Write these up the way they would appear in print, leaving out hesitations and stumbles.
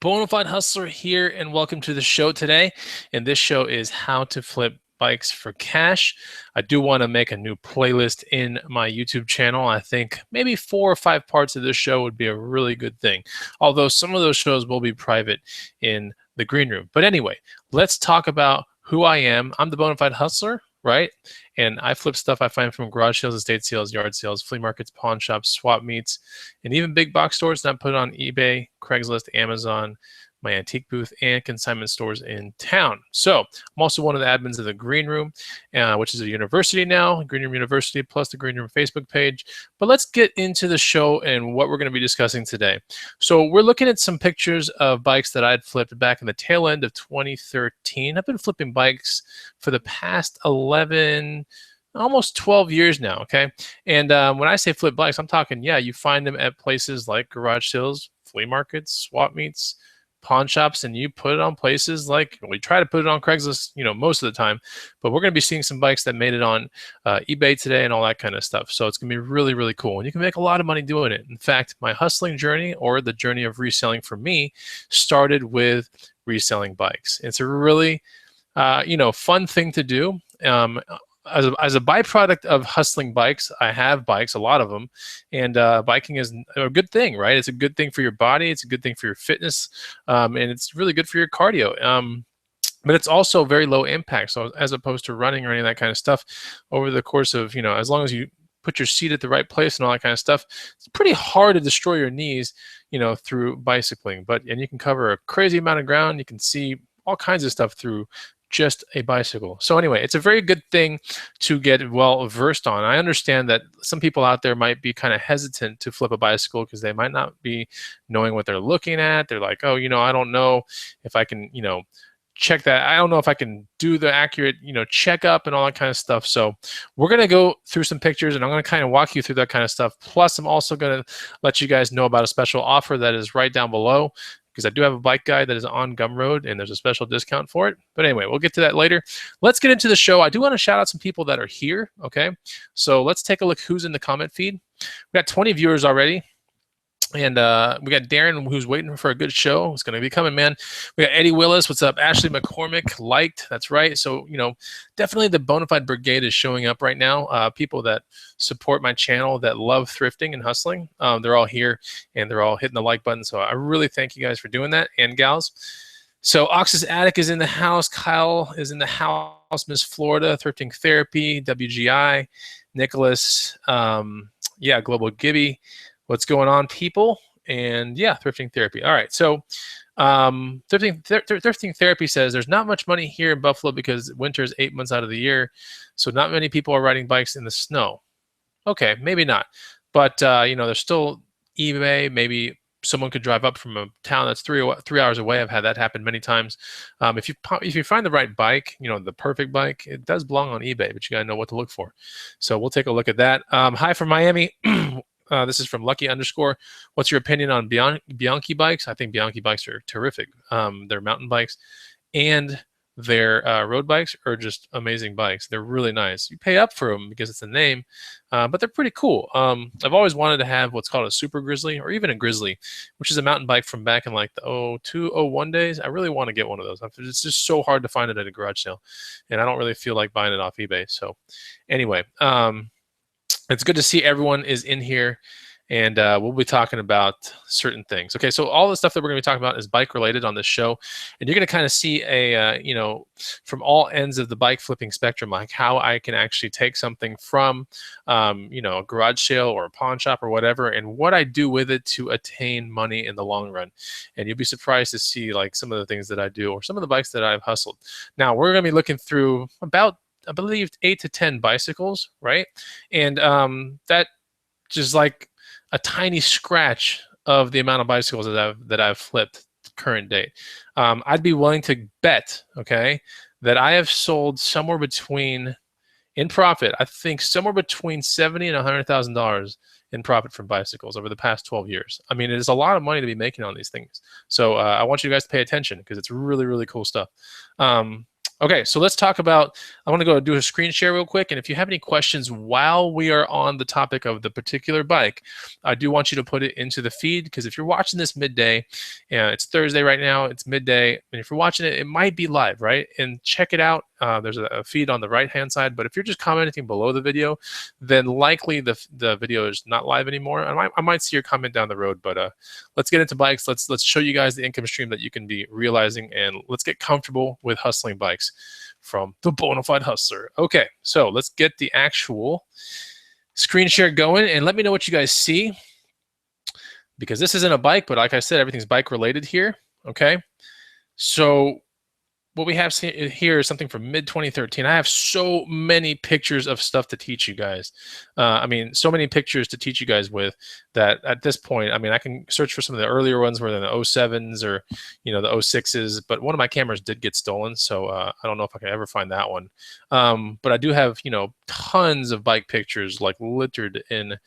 Bonafide Hustler here, and welcome to the show today. And this show is how to flip bikes for cash. I do want to make a new playlist in my YouTube channel. I think maybe 4 or 5 parts of this show would be a really good thing. Although some of those shows will be private in the green room. But anyway, let's talk about who I am. I'm the Bonafide Hustler, right? And I flip stuff I find from garage sales, estate sales, yard sales, flea markets, pawn shops, swap meets, and even big box stores. And I put it on eBay, Craigslist, Amazon, my antique booth, and consignment stores in town. So I'm also one of the admins of the Green Room, which is a university now, Green Room University, plus the Green Room Facebook page. But let's get into the show and what we're going to be discussing today. So we're looking at some pictures of bikes that I'd flipped back in the tail end of 2013. I've been flipping bikes for the past 11, almost 12 years now, okay? And when I say flip bikes, I'm talking, yeah, you find them at places like garage sales, flea markets, swap meets, pawn shops, and you put it on places like, we try to put it on Craigslist, most of the time, but we're going to be seeing some bikes that made it on eBay today and all that kind of stuff. So it's going to be really, really cool. And you can make a lot of money doing it. In fact, my hustling journey, or the journey of reselling for me, started with reselling bikes. It's a really, fun thing to do. As a byproduct of hustling bikes, I have bikes, a lot of them, and biking is a good thing, right? It's a good thing for your body. It's a good thing for your fitness, and it's really good for your cardio. But it's also very low impact. So as opposed to running or any of that kind of stuff, over the course of, as long as you put your seat at the right place and all that kind of stuff, it's pretty hard to destroy your knees, through bicycling. And you can cover a crazy amount of ground. You can see all kinds of stuff through just a bicycle. So anyway, it's a very good thing to get well versed on. I understand that some people out there might be kind of hesitant to flip a bicycle because they might not be knowing what they're looking at. They're like, oh, I don't know if I can, check that. I don't know if I can do the accurate, checkup and all that kind of stuff. So we're going to go through some pictures and I'm going to kind of walk you through that kind of stuff. Plus, I'm also going to let you guys know about a special offer that is right down below, because I do have a bike guide that is on Gumroad and there's a special discount for it. But anyway, we'll get to that later. Let's get into the show. I do want to shout out some people that are here, okay? So let's take a look who's in the comment feed. We got 20 viewers already. And we got Darren, who's waiting for a good show. It's going to be coming, man. We got Eddie Willis. What's up? Ashley McCormick, liked. That's right. So, definitely the Bonafide Brigade is showing up right now. People that support my channel, that love thrifting and hustling, they're all here, and they're all hitting the like button. So I really thank you guys for doing that, and gals. So Ox's Attic is in the house. Kyle is in the house. Miss Florida, Thrifting Therapy, WGI, Nicholas, yeah, Global Gibby. What's going on, people? And yeah, Thrifting Therapy. All right, so Thrifting Therapy says there's not much money here in Buffalo because winter is 8 months out of the year, so not many people are riding bikes in the snow. Okay, maybe not, but there's still eBay. Maybe someone could drive up from a town that's 3 hours away. I've had that happen many times. If you find the right bike, the perfect bike, it does belong on eBay, but you gotta know what to look for. So we'll take a look at that. Hi from Miami. This is from Lucky _. What's your opinion on Bianchi bikes? I think Bianchi bikes are terrific. They're mountain bikes, and their road bikes are just amazing bikes. They're really nice. You pay up for them because it's a name, but they're pretty cool. I've always wanted to have what's called a Super Grizzly, or even a Grizzly, which is a mountain bike from back in like the 02, 01 days. I really want to get one of those. It's just so hard to find it at a garage sale, and I don't really feel like buying it off eBay. So anyway, it's good to see everyone is in here, and we'll be talking about certain things. Okay, so all the stuff that we're going to be talking about is bike related on this show, and you're going to kind of see a, from all ends of the bike flipping spectrum, like how I can actually take something from, a garage sale or a pawn shop or whatever, and what I do with it to attain money in the long run. And you'll be surprised to see like some of the things that I do, or some of the bikes that I've hustled. Now we're going to be looking through about, I believe, 8 to 10 bicycles, right? And that just like a tiny scratch of the amount of bicycles that I've flipped current date. I'd be willing to bet, okay, that I have sold somewhere between, in profit, I think somewhere between $70,000 and $100,000 in profit from bicycles over the past 12 years. I mean, it is a lot of money to be making on these things. So I want you guys to pay attention because it's really, really cool stuff. Okay, so let's talk about, I want to go do a screen share real quick. And if you have any questions while we are on the topic of the particular bike, I do want you to put it into the feed, because if you're watching this midday, it's Thursday right now, it's midday, and if you're watching it, it might be live, right? And check it out. There's a feed on the right-hand side, but if you're just commenting below the video, then likely the video is not live anymore. I might see your comment down the road, but let's get into bikes. Let's show you guys the income stream that you can be realizing, and let's get comfortable with hustling bikes from the Bonafide Hustler. Okay, so let's get the actual screen share going, and let me know what you guys see, because this isn't a bike, but like I said, everything's bike related here. Okay, so what we have here is something from mid-2013. I have so many pictures of stuff to teach you guys. I mean, so many pictures to teach you guys with that at this point, I mean, I can search for some of the earlier ones where the 07s or, the 06s, but one of my cameras did get stolen. So I don't know if I can ever find that one. But I do have, tons of bike pictures like littered in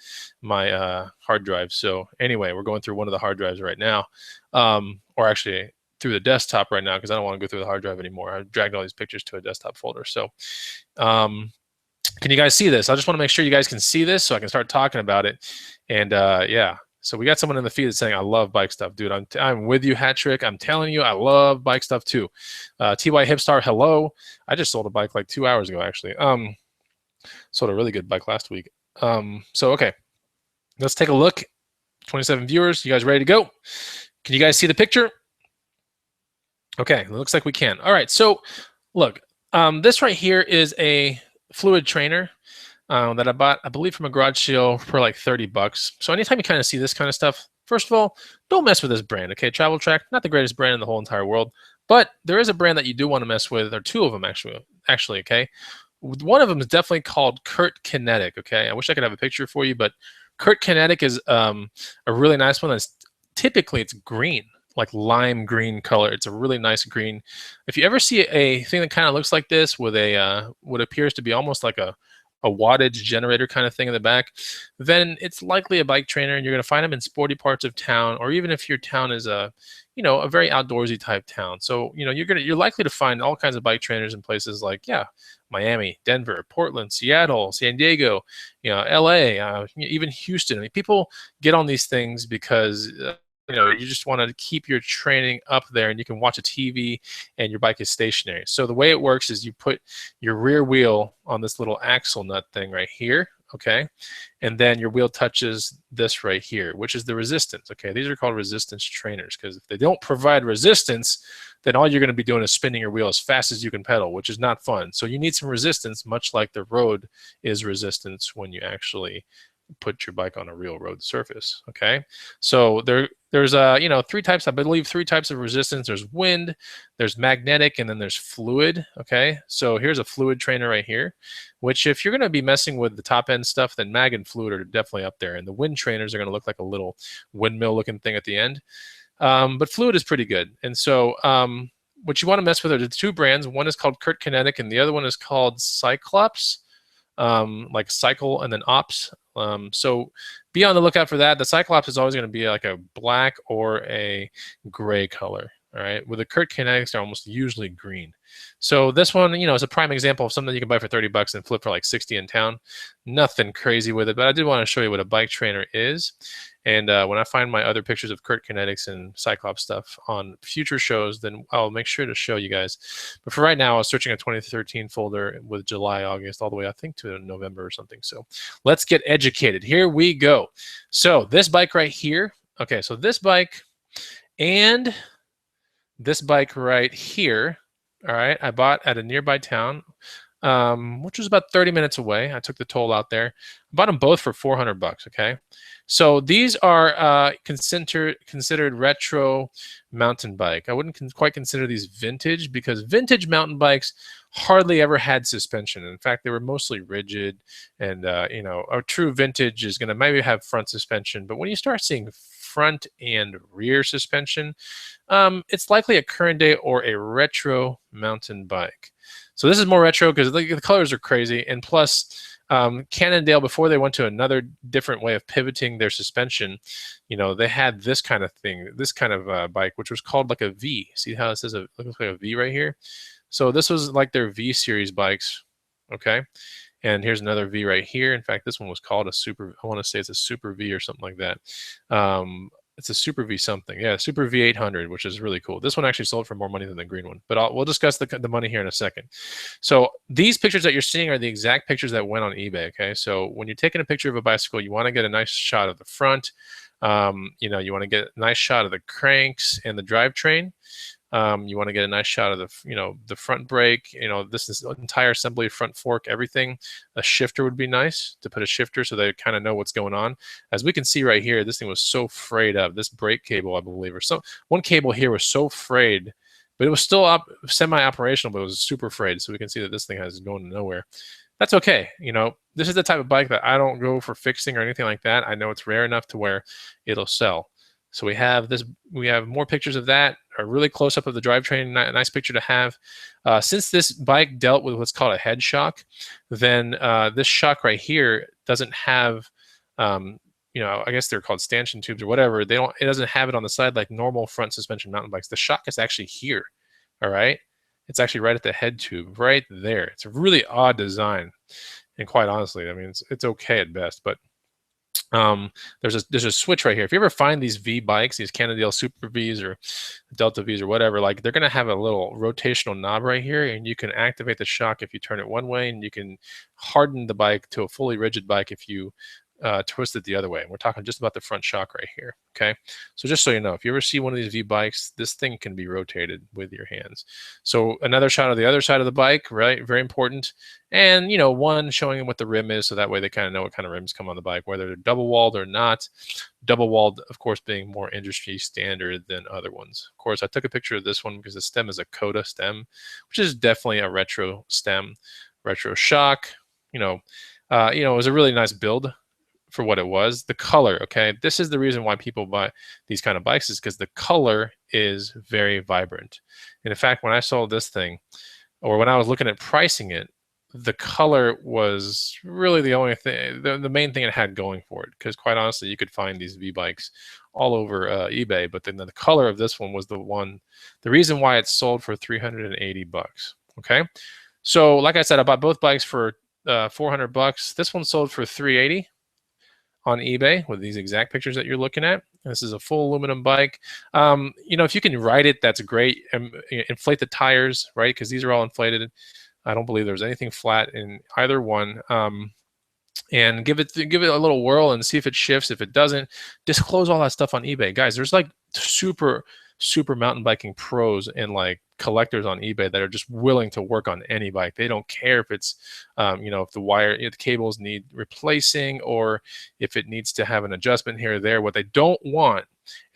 my hard drive. So anyway, we're going through one of the hard drives right now. Or actually, through the desktop right now, because I don't want to go through the hard drive anymore. I've dragged all these pictures to a desktop folder. So can you guys see this? I just want to make sure you guys can see this so I can start talking about it. And yeah, so we got someone in the feed that's saying, I love bike stuff. Dude, I'm with you, Hat Trick. I'm telling you, I love bike stuff too. TY Hipstar, hello. I just sold a bike like 2 hours ago, actually. Sold a really good bike last week. So, okay, let's take a look. 27 viewers. You guys ready to go? Can you guys see the picture? Okay, it looks like we can. All right, so look, this right here is a fluid trainer that I bought, I believe, from a garage sale for like 30 bucks. So anytime you kind of see this kind of stuff, first of all, don't mess with this brand, okay? Travel Track, not the greatest brand in the whole entire world, but there is a brand that you do want to mess with, or two of them actually, okay? One of them is definitely called Kurt Kinetic, okay? I wish I could have a picture for you, but Kurt Kinetic is a really nice one. That's typically, it's green, like lime green color. It's a really nice green. If you ever see a thing that kind of looks like this with a what appears to be almost like a wattage generator kind of thing in the back, then it's likely a bike trainer, and you're going to find them in sporty parts of town, or even if your town is a a very outdoorsy type town. So you're likely to find all kinds of bike trainers in places like Miami, Denver, Portland, Seattle, San Diego, LA, even Houston. I mean, people get on these things because you just want to keep your training up there, and you can watch a TV and your bike is stationary. So the way it works is you put your rear wheel on this little axle nut thing right here, okay? And then your wheel touches this right here, which is the resistance, okay? These are called resistance trainers, because if they don't provide resistance, then all you're going to be doing is spinning your wheel as fast as you can pedal, which is not fun. So you need some resistance, much like the road is resistance when you actually put your bike on a real road surface, okay? So there's three types, I believe, three types of resistance. There's wind, there's magnetic, and then there's fluid, okay? So here's a fluid trainer right here, which if you're going to be messing with the top end stuff, then mag and fluid are definitely up there, and the wind trainers are going to look like a little windmill looking thing at the end. But fluid is pretty good. And so what you want to mess with are the two brands. One is called Kurt Kinetic, and the other one is called Cyclops, like cycle and then ops. So be on the lookout for that. The Cyclops is always going to be like a black or a gray color. All right. With the Kurt Kinetics, they're almost usually green. So this one, is a prime example of something you can buy for 30 bucks and flip for like 60 in town. Nothing crazy with it, but I did want to show you what a bike trainer is. And when I find my other pictures of Kurt Kinetics and Cyclops stuff on future shows, then I'll make sure to show you guys. But for right now, I was searching a 2013 folder with July, August, all the way, I think, to November or something. So let's get educated. Here we go. So this bike right here. Okay, so this bike and this bike right here, all right, I bought at a nearby town, which was about 30 minutes away. I took the toll out there. I bought them both for 400 bucks, okay? So these are considered retro mountain bike. I wouldn't quite consider these vintage, because vintage mountain bikes hardly ever had suspension. In fact, they were mostly rigid, and a true vintage is going to maybe have front suspension. But when you start seeing front and rear suspension, it's likely a current day or a retro mountain bike. So this is more retro because the colors are crazy, and plus Cannondale, before they went to another different way of pivoting their suspension, they had this kind of thing, this kind of bike, which was called like a V. See how it says it looks like a V right here? So this was like their V series bikes, okay? And here's another V right here. In fact, this one was called a Super, I want to say it's a Super V or something like that. It's a Super V something. Yeah, Super V 800, which is really cool. This one actually sold for more money than the green one, but we'll discuss the money here in a second. So these pictures that you're seeing are the exact pictures that went on eBay, okay? So when you're taking a picture of a bicycle, you want to get a nice shot of the front. You know, you want to get a nice shot of the cranks and the drivetrain. You want to get a nice shot of the front brake. This is entire assembly, front fork, everything. A shifter would be nice to put a shifter so they kind of know what's going on. As we can see right here, this thing was so frayed up. This brake cable, I believe, or one cable here was so frayed, but it was still semi-operational, but it was super frayed. So we can see that this thing has going nowhere. That's okay. This is the type of bike that I don't go for fixing or anything like that. I know it's rare enough to where it'll sell. So we have this. We have more pictures of that. A really close up of the drivetrain. Nice picture to have. Since this bike dealt with what's called a head shock, then this shock right here doesn't have. I guess they're called stanchion tubes or whatever. It doesn't have it on the side like normal front suspension mountain bikes. The shock is actually here. All right. It's actually right at the head tube, right there. It's a really odd design, and quite honestly, I mean, it's okay at best, but. There's a switch right here. If you ever find these V bikes, these Cannondale Super Vs or Delta Vs or whatever, like they're gonna have a little rotational knob right here, and you can activate the shock if you turn it one way, and you can harden the bike to a fully rigid bike if you twist it the other way. And we're talking just about the front shock right here. Okay, so just so you know, if you ever see one of these V bikes, this thing can be rotated with your hands. So another shot of the other side of the bike, right? Very important. And one showing them what the rim is, so that way they kind of know what kind of rims come on the bike, whether they're double walled or not. Double walled, of course, being more industry standard than other ones. Of course, I took a picture of this one because the stem is a Coda stem, which is definitely a retro stem, retro shock. It was a really nice build for what it was. The color, okay, this is the reason why people buy these kind of bikes, is because the color is very vibrant. And in fact, when I sold this thing, or when I was looking at pricing it, the color was really the only thing, the main thing it had going for it. Because quite honestly, you could find these V bikes all over eBay, but then the color of this one was the reason why it sold for $380. Okay, so like I said, I bought both bikes for $400. This one sold for $380 on eBay with these exact pictures that you're looking at. This is a full aluminum bike. If you can ride it, that's great. Inflate the tires, right? Because these are all inflated. I don't believe there's anything flat in either one. And give it a little whirl and see if it shifts. If it doesn't, disclose all that stuff on eBay. Guys, there's like super mountain biking pros and like collectors on eBay that are just willing to work on any bike. They don't care if it's, if the cables need replacing or if it needs to have an adjustment here or there. What they don't want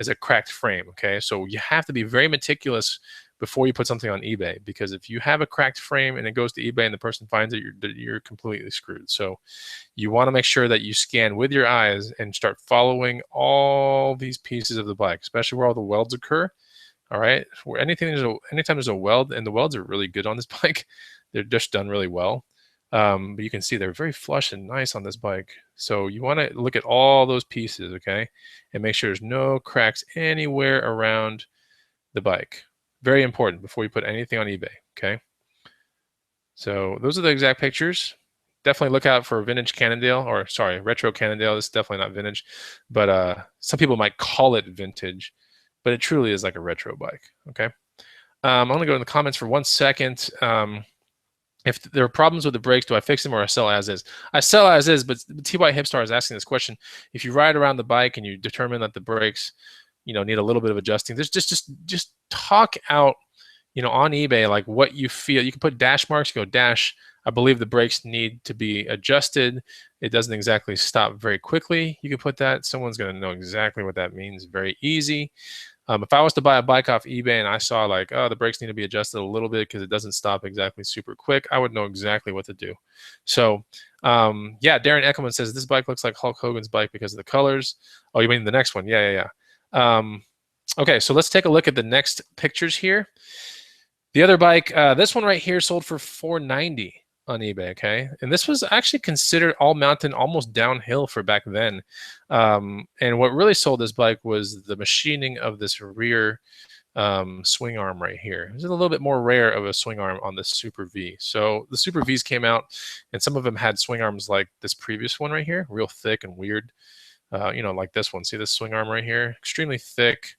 is a cracked frame, okay? So you have to be very meticulous before you put something on eBay, because if you have a cracked frame and it goes to eBay and the person finds it, you're completely screwed. So you want to make sure that you scan with your eyes and start following all these pieces of the bike, especially where all the welds occur. All right, where anytime there's a weld, and the welds are really good on this bike, they're just done really well. But you can see they're very flush and nice on this bike. So you want to look at all those pieces, okay, and make sure there's no cracks anywhere around the bike. Very important before you put anything on eBay, okay? So those are the exact pictures. Definitely look out for vintage Cannondale, or sorry, retro Cannondale. This is definitely not vintage, but some people might call it vintage, but it truly is like a retro bike, okay? I'm gonna go in the comments for 1 second. If there are problems with the brakes, do I fix them or I sell as is? I sell as is, but TY Hipstar is asking this question. If you ride around the bike and you determine that the brakes, need a little bit of adjusting, there's just talk out, on eBay, like what you feel. You can put dash marks, you go dash, I believe the brakes need to be adjusted. It doesn't exactly stop very quickly. You can put that. Someone's going to know exactly what that means. Very easy. If I was to buy a bike off eBay and I saw like, oh, the brakes need to be adjusted a little bit because it doesn't stop exactly super quick, I would know exactly what to do. So yeah, Darren Eckelman says this bike looks like Hulk Hogan's bike because of the colors. Oh, you mean the next one? Yeah. Okay, so let's take a look at the next pictures here. The other bike, this one right here sold for $490 on eBay, okay? And this was actually considered all mountain, almost downhill for back then. And what really sold this bike was the machining of this rear swing arm right here. This is a little bit more rare of a swing arm on the Super V. So the Super Vs came out, and some of them had swing arms like this previous one right here, real thick and weird. Like this one. See this swing arm right here? Extremely thick.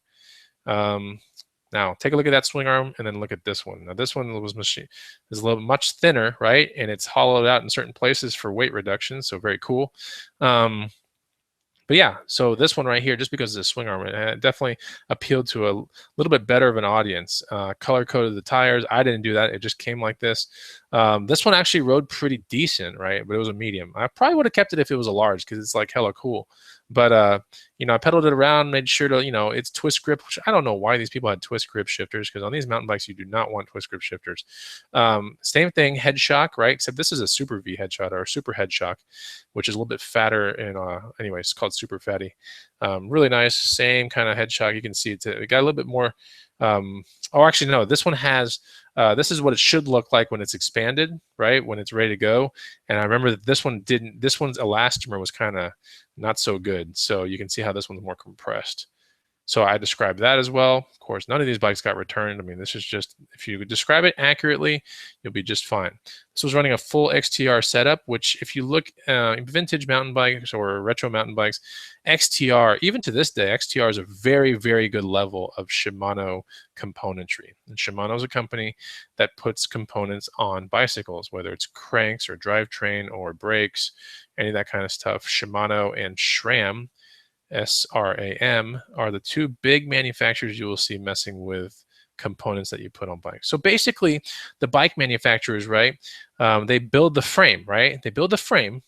Now take a look at that swing arm, and then look at this one. Now this one is a little much thinner, right? And it's hollowed out in certain places for weight reduction. So very cool. But yeah, so this one right here, just because it's a swing arm, it definitely appealed to a little bit better of an audience. Color coded the tires. I didn't do that. It just came like this. This one actually rode pretty decent, right? But it was a medium. I probably would have kept it if it was a large because it's like hella cool. But I pedaled it around, made sure to, it's twist grip, which I don't know why these people had twist grip shifters, because on these mountain bikes, you do not want twist grip shifters. Same thing, head shock, right? Except this is a Super V head shock or a Super head shock, which is a little bit fatter. And anyway, it's called Super Fatty. Really nice, same kind of head shock. You can see it got a little bit more. Actually, no, this one has, this is what it should look like when it's expanded, right? When it's ready to go. And I remember that this one didn't, this one's elastomer was kind of not so good. So you can see how this one's more compressed. So I described that as well. Of course, none of these bikes got returned. I mean, this is just, if you describe it accurately, you'll be just fine. This was running a full XTR setup, which if you look vintage mountain bikes or retro mountain bikes, XTR, even to this day, XTR is a very, very good level of Shimano componentry. And Shimano is a company that puts components on bicycles, whether it's cranks or drivetrain or brakes, any of that kind of stuff. Shimano and SRAM, SRAM, are the two big manufacturers you will see messing with components that you put on bikes. So basically, the bike manufacturers, right, they build the frame, right? They build the frame.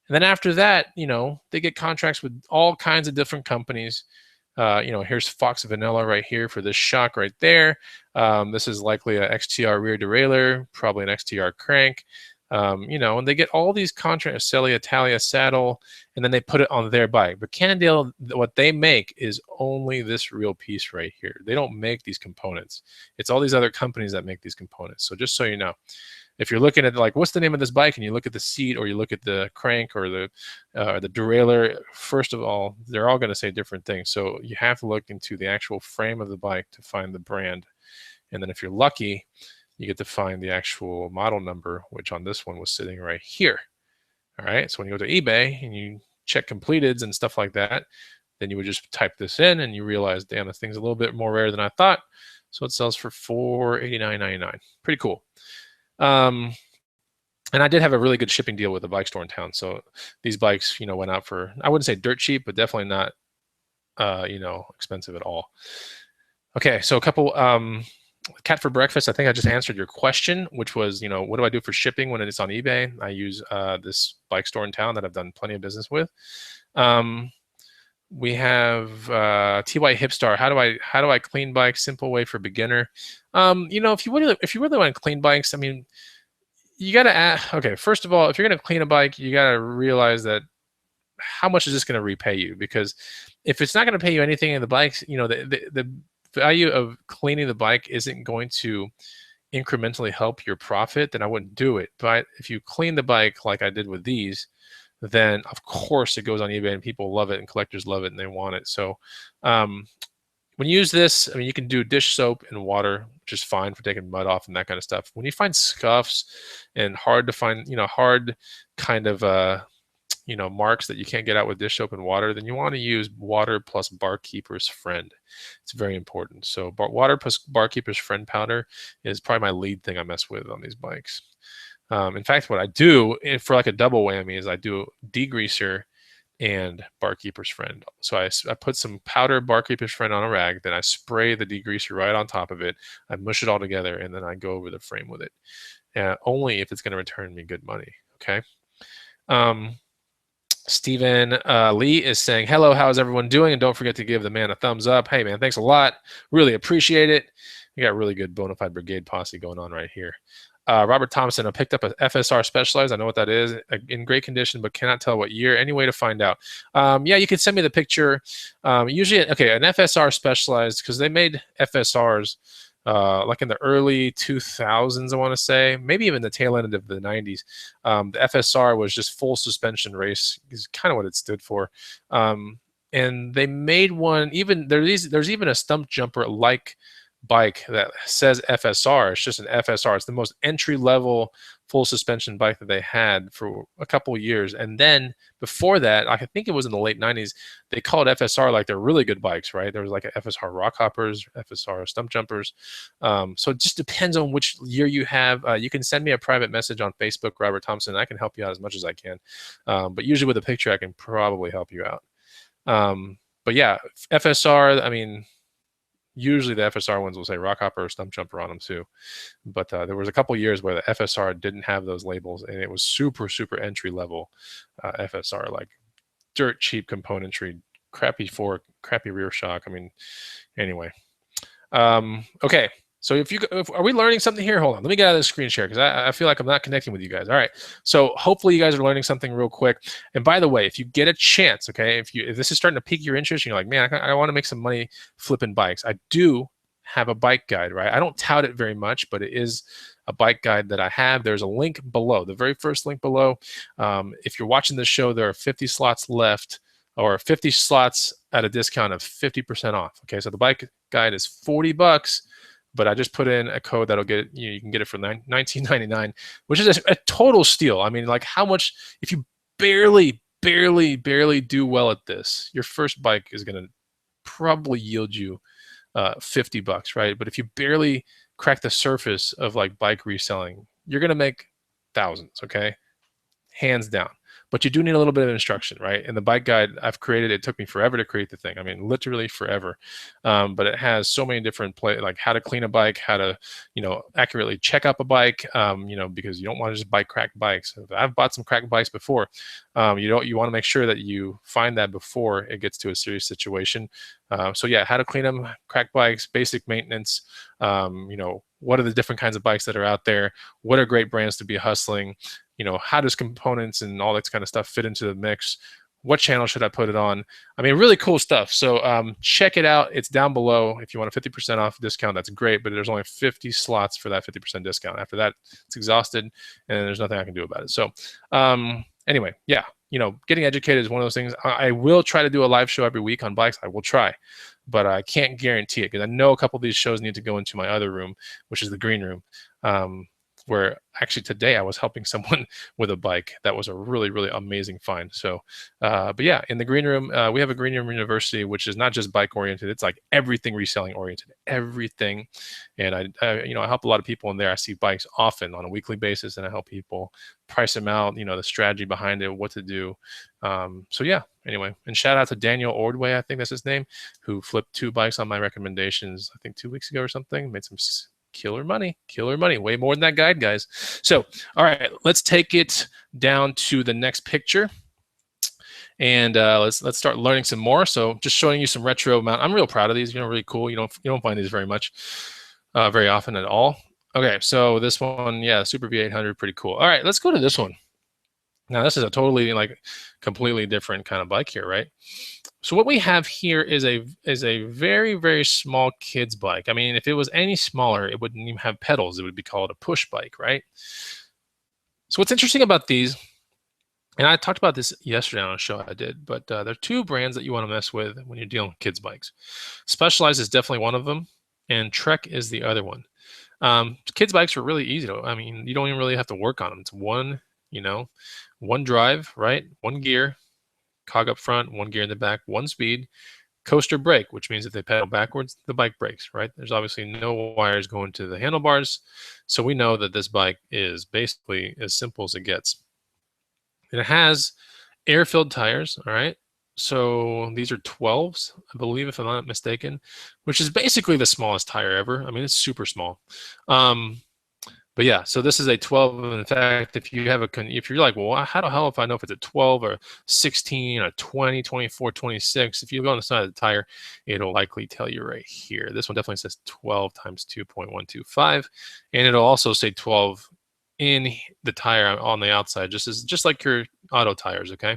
And then after that, they get contracts with all kinds of different companies. Here's Fox Vanilla right here for this shock right there. This is likely a XTR rear derailleur, probably an XTR crank. And they get all these contracts, Celia, Italia, saddle, and then they put it on their bike. But Cannondale, what they make is only this real piece right here. They don't make these components. It's all these other companies that make these components. So just so you know, if you're looking at like, what's the name of this bike, and you look at the seat or you look at the crank or the derailleur, first of all, they're all going to say different things. So you have to look into the actual frame of the bike to find the brand. And then if you're lucky, you get to find the actual model number, which on this one was sitting right here. All right, so when you go to eBay and you check completeds and stuff like that, then you would just type this in and you realize, damn, this thing's a little bit more rare than I thought. So it sells for $489.99. Pretty cool. And I did have a really good shipping deal with a bike store in town. So these bikes, went out for, I wouldn't say dirt cheap, but definitely not, expensive at all. Okay, so a couple, Cat for breakfast, I think I just answered your question, which was, what do I do for shipping when it's on eBay? I use this bike store in town that I've done plenty of business with. We have TY Hipstar. How do I clean bikes? Simple way for beginner. If you really want to clean bikes, I mean, you got to ask. Okay, first of all, if you're going to clean a bike, you got to realize that how much is this going to repay you? Because if it's not going to pay you anything in the bikes, the value of cleaning the bike isn't going to incrementally help your profit, then I wouldn't do it. But if you clean the bike like I did with these, then of course it goes on eBay and people love it and collectors love it and they want it. So when you use this, I mean, you can do dish soap and water, which is fine for taking mud off and that kind of stuff. When you find scuffs and hard to find, hard kind of marks that you can't get out with dish soap and water, then you want to use water plus barkeeper's friend. It's very important. So water plus barkeeper's friend powder is probably my lead thing I mess with on these bikes. In fact, what I do for like a double whammy is I do degreaser and barkeeper's friend. So I put some powder barkeeper's friend on a rag, then I spray the degreaser right on top of it. I mush it all together, and then I go over the frame with it. Only if it's going to return me good money. Okay. Stephen Lee is saying, hello, how's everyone doing? And don't forget to give the man a thumbs up. Hey, man, thanks a lot. Really appreciate it. We got really good bona fide brigade posse going on right here. Robert Thompson, I picked up a FSR Specialized. I know what that is. In great condition, but cannot tell what year. Any way to find out? Yeah, you can send me the picture. Usually, okay, an FSR Specialized, because they made FSRs like in the early 2000s, I want to say, maybe even the tail end of the 90s. The FSR was just full suspension race, is kind of what it stood for. and they made one. Even there's even a stump jumper like bike that says FSR. It's just an FSR. It's the most entry level full suspension bike that they had for a couple of years. And then before that, I think it was in the late 90s, they called FSR like they're really good bikes, right? There was like a FSR rock hoppers, FSR stump jumpers. So it just depends on which year you have. You can send me a private message on Facebook, Robert Thompson. I can help you out as much as I can. But usually with a picture, I can probably help you out. But yeah, FSR, I mean, usually the FSR ones will say rock hopper or stump jumper on them too. But there was a couple years where the FSR didn't have those labels, and it was super, super entry level FSR, like dirt cheap componentry, crappy fork, crappy rear shock. I mean, anyway. Okay. So are we learning something here? Hold on, let me get out of the screen share because I feel like I'm not connecting with you guys. All right. So hopefully you guys are learning something real quick. And by the way, if you get a chance, okay, if this is starting to pique your interest, and you're like, man, I want to make some money flipping bikes. I do have a bike guide, right? I don't tout it very much, but it is a bike guide that I have. There's a link below, the very first link below. If you're watching this show, there are 50 slots left, or 50 slots at a discount of 50% off. Okay, so the bike guide is $40, but I just put in a code that'll get you can get it for $19.99, which is a total steal. I mean, like, how much, if you barely do well at this, your first bike is going to probably yield you $50, right? But if you barely crack the surface of like bike reselling, you're going to make thousands, okay? Hands down. But you do need a little bit of instruction, right? And the bike guide I've created, it took me forever to create the thing. I mean, literally forever. But it has so many different like how to clean a bike, how to, accurately check up a bike, because you don't want to just buy cracked bikes. I've bought some cracked bikes before. You want to make sure that you find that before it gets to a serious situation. So yeah, how to clean them, cracked bikes, basic maintenance. What are the different kinds of bikes that are out there? What are great brands to be hustling? How does components and all that kind of stuff fit into the mix? What channel should I put it on? I mean, really cool stuff. So check it out. It's down below. If you want a 50% off discount, that's great, but there's only 50 slots for that 50% discount. After that, it's exhausted, and there's nothing I can do about it. So anyway, yeah, getting educated is one of those things. I will try to do a live show every week on bikes. I will try, but I can't guarantee it because I know a couple of these shows need to go into my other room, which is the green room. Where actually today I was helping someone with a bike. That was a really, really amazing find. So, but yeah, in the green room, we have a green room university, which is not just bike oriented. It's like everything reselling oriented, everything. And I help a lot of people in there. I see bikes often on a weekly basis, and I help people price them out, the strategy behind it, what to do. So yeah, anyway, and shout out to Daniel Ordway, I think that's his name, who flipped 2 bikes on my recommendations, I think 2 weeks ago or something, made some killer money, way more than that guide, guys. So, all right, let's take it down to the next picture, and let's start learning some more. So, just showing you some retro mount. I'm real proud of these. Really cool. You don't find these very often at all. Okay, so this one, yeah, Super V800, pretty cool. All right, let's go to this one. Now, this is a totally completely different kind of bike here, right? So what we have here is a very, very small kid's bike. I mean, if it was any smaller, it wouldn't even have pedals. It would be called a push bike, right? So what's interesting about these, and I talked about this yesterday on a show I did, but there are 2 brands that you want to mess with when you're dealing with kids' bikes. Specialized is definitely one of them, and Trek is the other one. Kids' bikes are really easy to, I mean, you don't even really have to work on them. It's one drive, right? 1 gear, cog up front, 1 gear in the back, 1 speed, coaster brake, which means if they pedal backwards, the bike brakes, right? There's obviously no wires going to the handlebars. So we know that this bike is basically as simple as it gets. And it has air-filled tires, all right? So these are 12s, I believe, if I'm not mistaken, which is basically the smallest tire ever. I mean, it's super small. But yeah, so this is a 12. In fact, if you're like, well, how the hell if I know if it's a 12 or 16 or 20, 24, 26, if you go on the side of the tire, it'll likely tell you right here. This one definitely says 12 times 2.125, and it'll also say 12 in the tire on the outside, just like your auto tires, okay?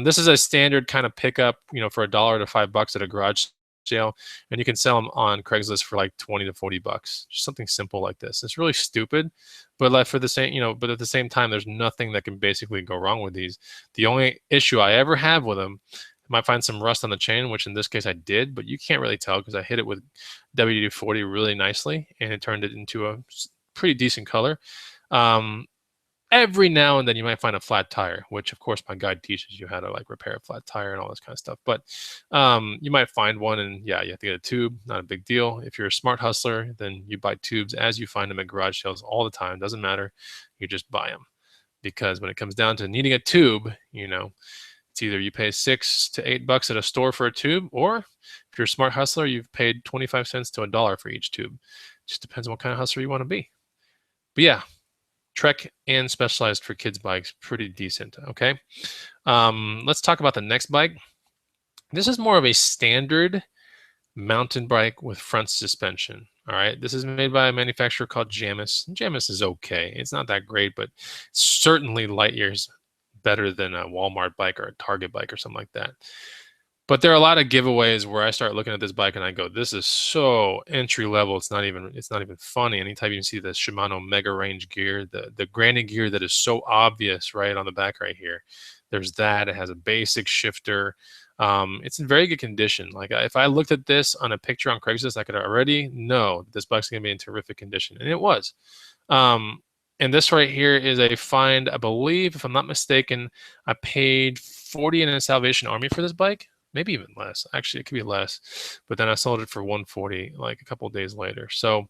This is a standard kind of pickup, for $1 to $5 at a garage sale, and you can sell them on Craigslist for like 20 to 40 bucks. Just something simple like this. It's really stupid, but like for the same, but at the same time, there's nothing that can basically go wrong with these. The only issue I ever have with them might find some rust on the chain, which in this case I did, but you can't really tell because I hit it with WD-40 really nicely, and it turned it into a pretty decent color. Every now and then you might find a flat tire, which of course my guide teaches you how to like repair a flat tire and all this kind of stuff. But you might find one, and yeah, you have to get a tube. Not a big deal. If you're a smart hustler, then you buy tubes as you find them at garage sales all the time. Doesn't matter. You just buy them, because when it comes down to needing a tube, it's either you pay $6 to $8 at a store for a tube, or if you're a smart hustler, you've paid 25 cents to $1 for each tube. Just depends on what kind of hustler you want to be. But yeah, Trek and Specialized for kids bikes, pretty decent. Okay, let's talk about the next bike. This is more of a standard mountain bike with front suspension. All right, this is made by a manufacturer called Jamis. Jamis is okay. It's not that great, but certainly light years better than a Walmart bike or a Target bike or something like that. But there are a lot of giveaways where I start looking at this bike and I go, this is so entry level. It's not even funny. Anytime you see the Shimano Mega Range gear, the granny gear that is so obvious right on the back right here. There's that. It has a basic shifter. It's in very good condition. Like if I looked at this on a picture on Craigslist, I could already know this bike's gonna be in terrific condition, and it was. And this right here is a find, I believe, if I'm not mistaken, I paid 40 in a Salvation Army for this bike. Maybe even less. Actually, it could be less. But then I sold it for 140 like a couple of days later. So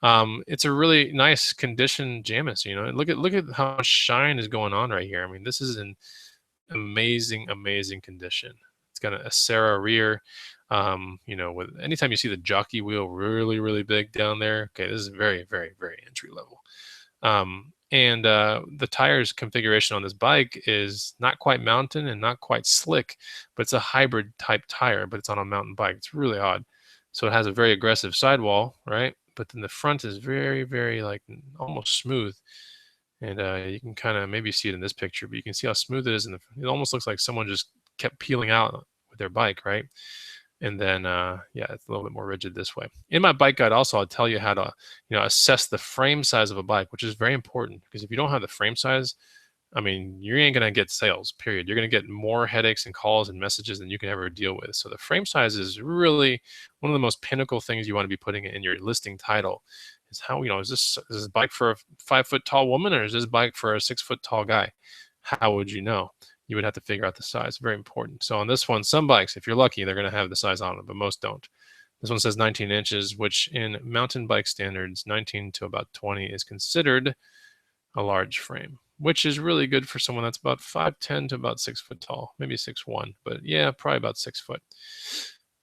it's a really nice condition Jamis. Look at how much shine is going on right here. I mean, this is in amazing condition. It's got a Serra rear. With anytime you see the jockey wheel really big down there, okay, this is very entry level. And the tires configuration on this bike is not quite mountain and not quite slick, but it's a hybrid type tire, but it's on a mountain bike. It's really odd. So it has a very aggressive sidewall, right? But then the front is very like almost smooth. And you can kind of maybe see it in this picture, but you can see how smooth it is. And it almost looks like someone just kept peeling out with their bike, right? And then, yeah, it's a little bit more rigid this way. In my bike guide also, I'll tell you how to, assess the frame size of a bike, which is very important, because if you don't have the frame size, I mean, you ain't going to get sales, period. You're going to get more headaches and calls and messages than you can ever deal with. So the frame size is really one of the most pinnacle things you want to be putting in your listing title. Is how, is this bike for a 5-foot tall woman, or is this bike for a 6-foot tall guy? How would you know? You would have to figure out the size. Very important. So on this one, some bikes, if you're lucky, they're going to have the size on them, but most don't. This one says 19 inches, which in mountain bike standards, 19 to about 20 is considered a large frame, which is really good for someone that's about 5'10" to about 6 foot tall, maybe 6'1", but yeah, probably about 6 foot.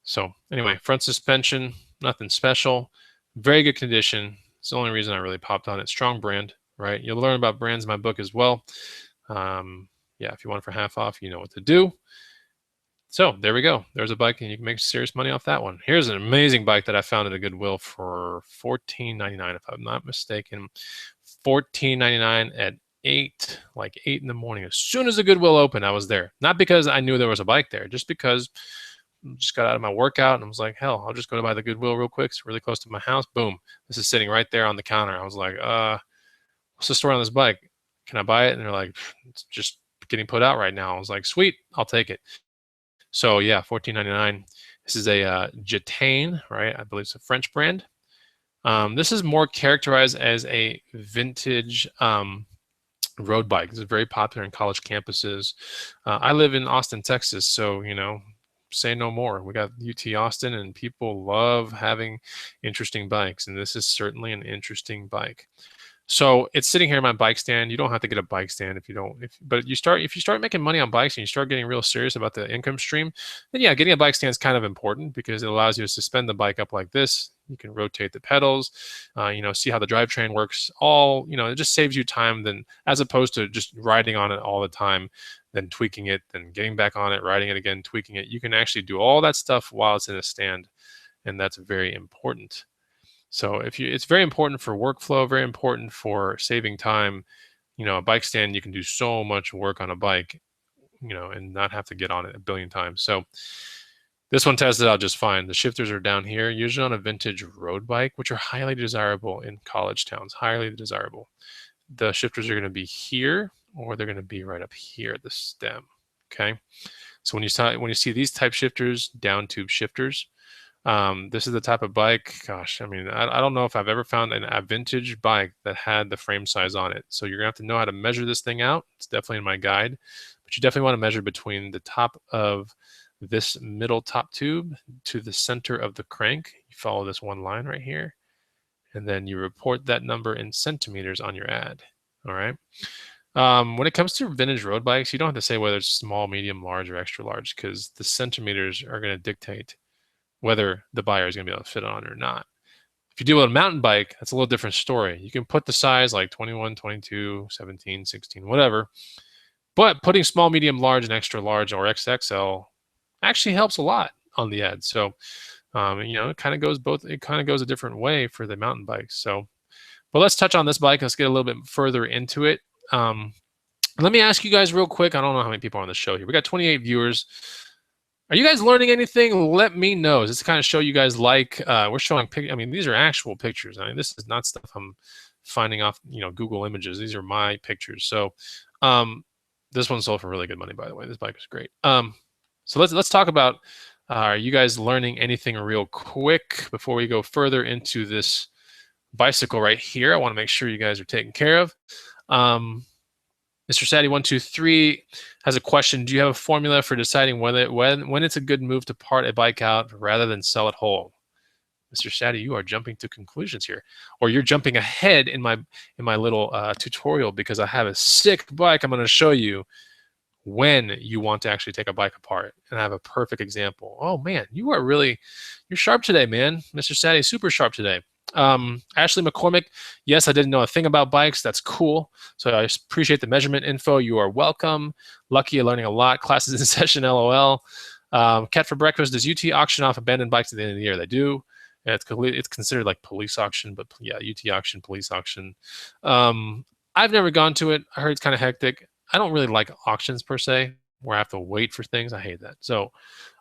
So anyway, front suspension, nothing special, very good condition. It's the only reason I really popped on it. Strong brand, right? You'll learn about brands in my book as well. Yeah, if you want it for half off, you know what to do. So there we go. There's a bike, and you can make serious money off that one. Here's an amazing bike that I found at a Goodwill for $14.99, if I'm not mistaken. $14.99 at 8 in the morning. As soon as the Goodwill opened, I was there. Not because I knew there was a bike there, just because I just got out of my workout and I was like, hell, I'll just go to buy the Goodwill real quick. It's really close to my house. Boom. This is sitting right there on the counter. I was like, what's the story on this bike? Can I buy it? And they're like, it's just getting put out right now. I was like, sweet, I'll take it. So yeah, $14.99. This is a Gitane, right? I believe it's a French brand. This is more characterized as a vintage road bike. This is very popular in college campuses. I live in Austin, Texas, so say no more. We got UT Austin, and people love having interesting bikes, and this is certainly an interesting bike. So it's sitting here in my bike stand. You don't have to get a bike stand if you don't. But if you start making money on bikes and you start getting real serious about the income stream, then yeah, getting a bike stand is kind of important, because it allows you to suspend the bike up like this. You can rotate the pedals, see how the drivetrain works. It just saves you time then, as opposed to just riding on it all the time, then tweaking it, then getting back on it, riding it again, tweaking it. You can actually do all that stuff while it's in a stand, and that's very important. So it's very important for workflow, very important for saving time. A bike stand, you can do so much work on a bike, and not have to get on it a billion times. So this one tested out just fine. The shifters are down here, usually on a vintage road bike, which are highly desirable in college towns, highly desirable. The shifters are going to be here, or they're going to be right up here at the stem, okay? So when you see these type shifters, down tube shifters, this is the type of bike. Gosh, I mean, I don't know if I've ever found a vintage bike that had the frame size on it. So you're gonna have to know how to measure this thing out. It's definitely in my guide, but you definitely want to measure between the top of this middle top tube to the center of the crank. You follow this one line right here, and then you report that number in centimeters on your ad. All right. When it comes to vintage road bikes, you don't have to say whether it's small, medium, large, or extra large, because the centimeters are going to dictate whether the buyer is going to be able to fit on it or not. If you deal with a mountain bike, that's a little different story. You can put the size like 21, 22, 17, 16, whatever. But putting small, medium, large, and extra large or XXL actually helps a lot on the ad. So, it kind of goes both. It kind of goes a different way for the mountain bikes. So, but let's touch on this bike. Let's get a little bit further into it. Let me ask you guys real quick. I don't know how many people are on the show here. We got 28 viewers. Are you guys learning anything? Let me know. Is this kind of show you guys like? We're showing I mean, these are actual pictures. I mean, this is not stuff I'm finding off, Google Images. These are my pictures. So, this one sold for really good money, by the way. This bike is great. So let's talk about. Are you guys learning anything real quick before we go further into this bicycle right here? I want to make sure you guys are taken care of. Mr. Saddy123 has a question. Do you have a formula for deciding when it's a good move to part a bike out rather than sell it whole? Mr. Saddy, you are jumping to conclusions here, or you're jumping ahead in my little tutorial, because I have a sick bike I'm going to show you when you want to actually take a bike apart, and I have a perfect example. Oh man, you're sharp today, man. Mr. Saddy, super sharp today. Ashley McCormick, yes, I didn't know a thing about bikes. That's cool. So I appreciate the measurement info. You are welcome. Lucky, you're learning a lot. Classes in session, LOL. Cat for breakfast, does UT auction off abandoned bikes at the end of the year? They do. And it's considered like police auction, but yeah, UT auction, police auction. I've never gone to it. I heard it's kind of hectic. I don't really like auctions per se, where I have to wait for things. I hate that. So,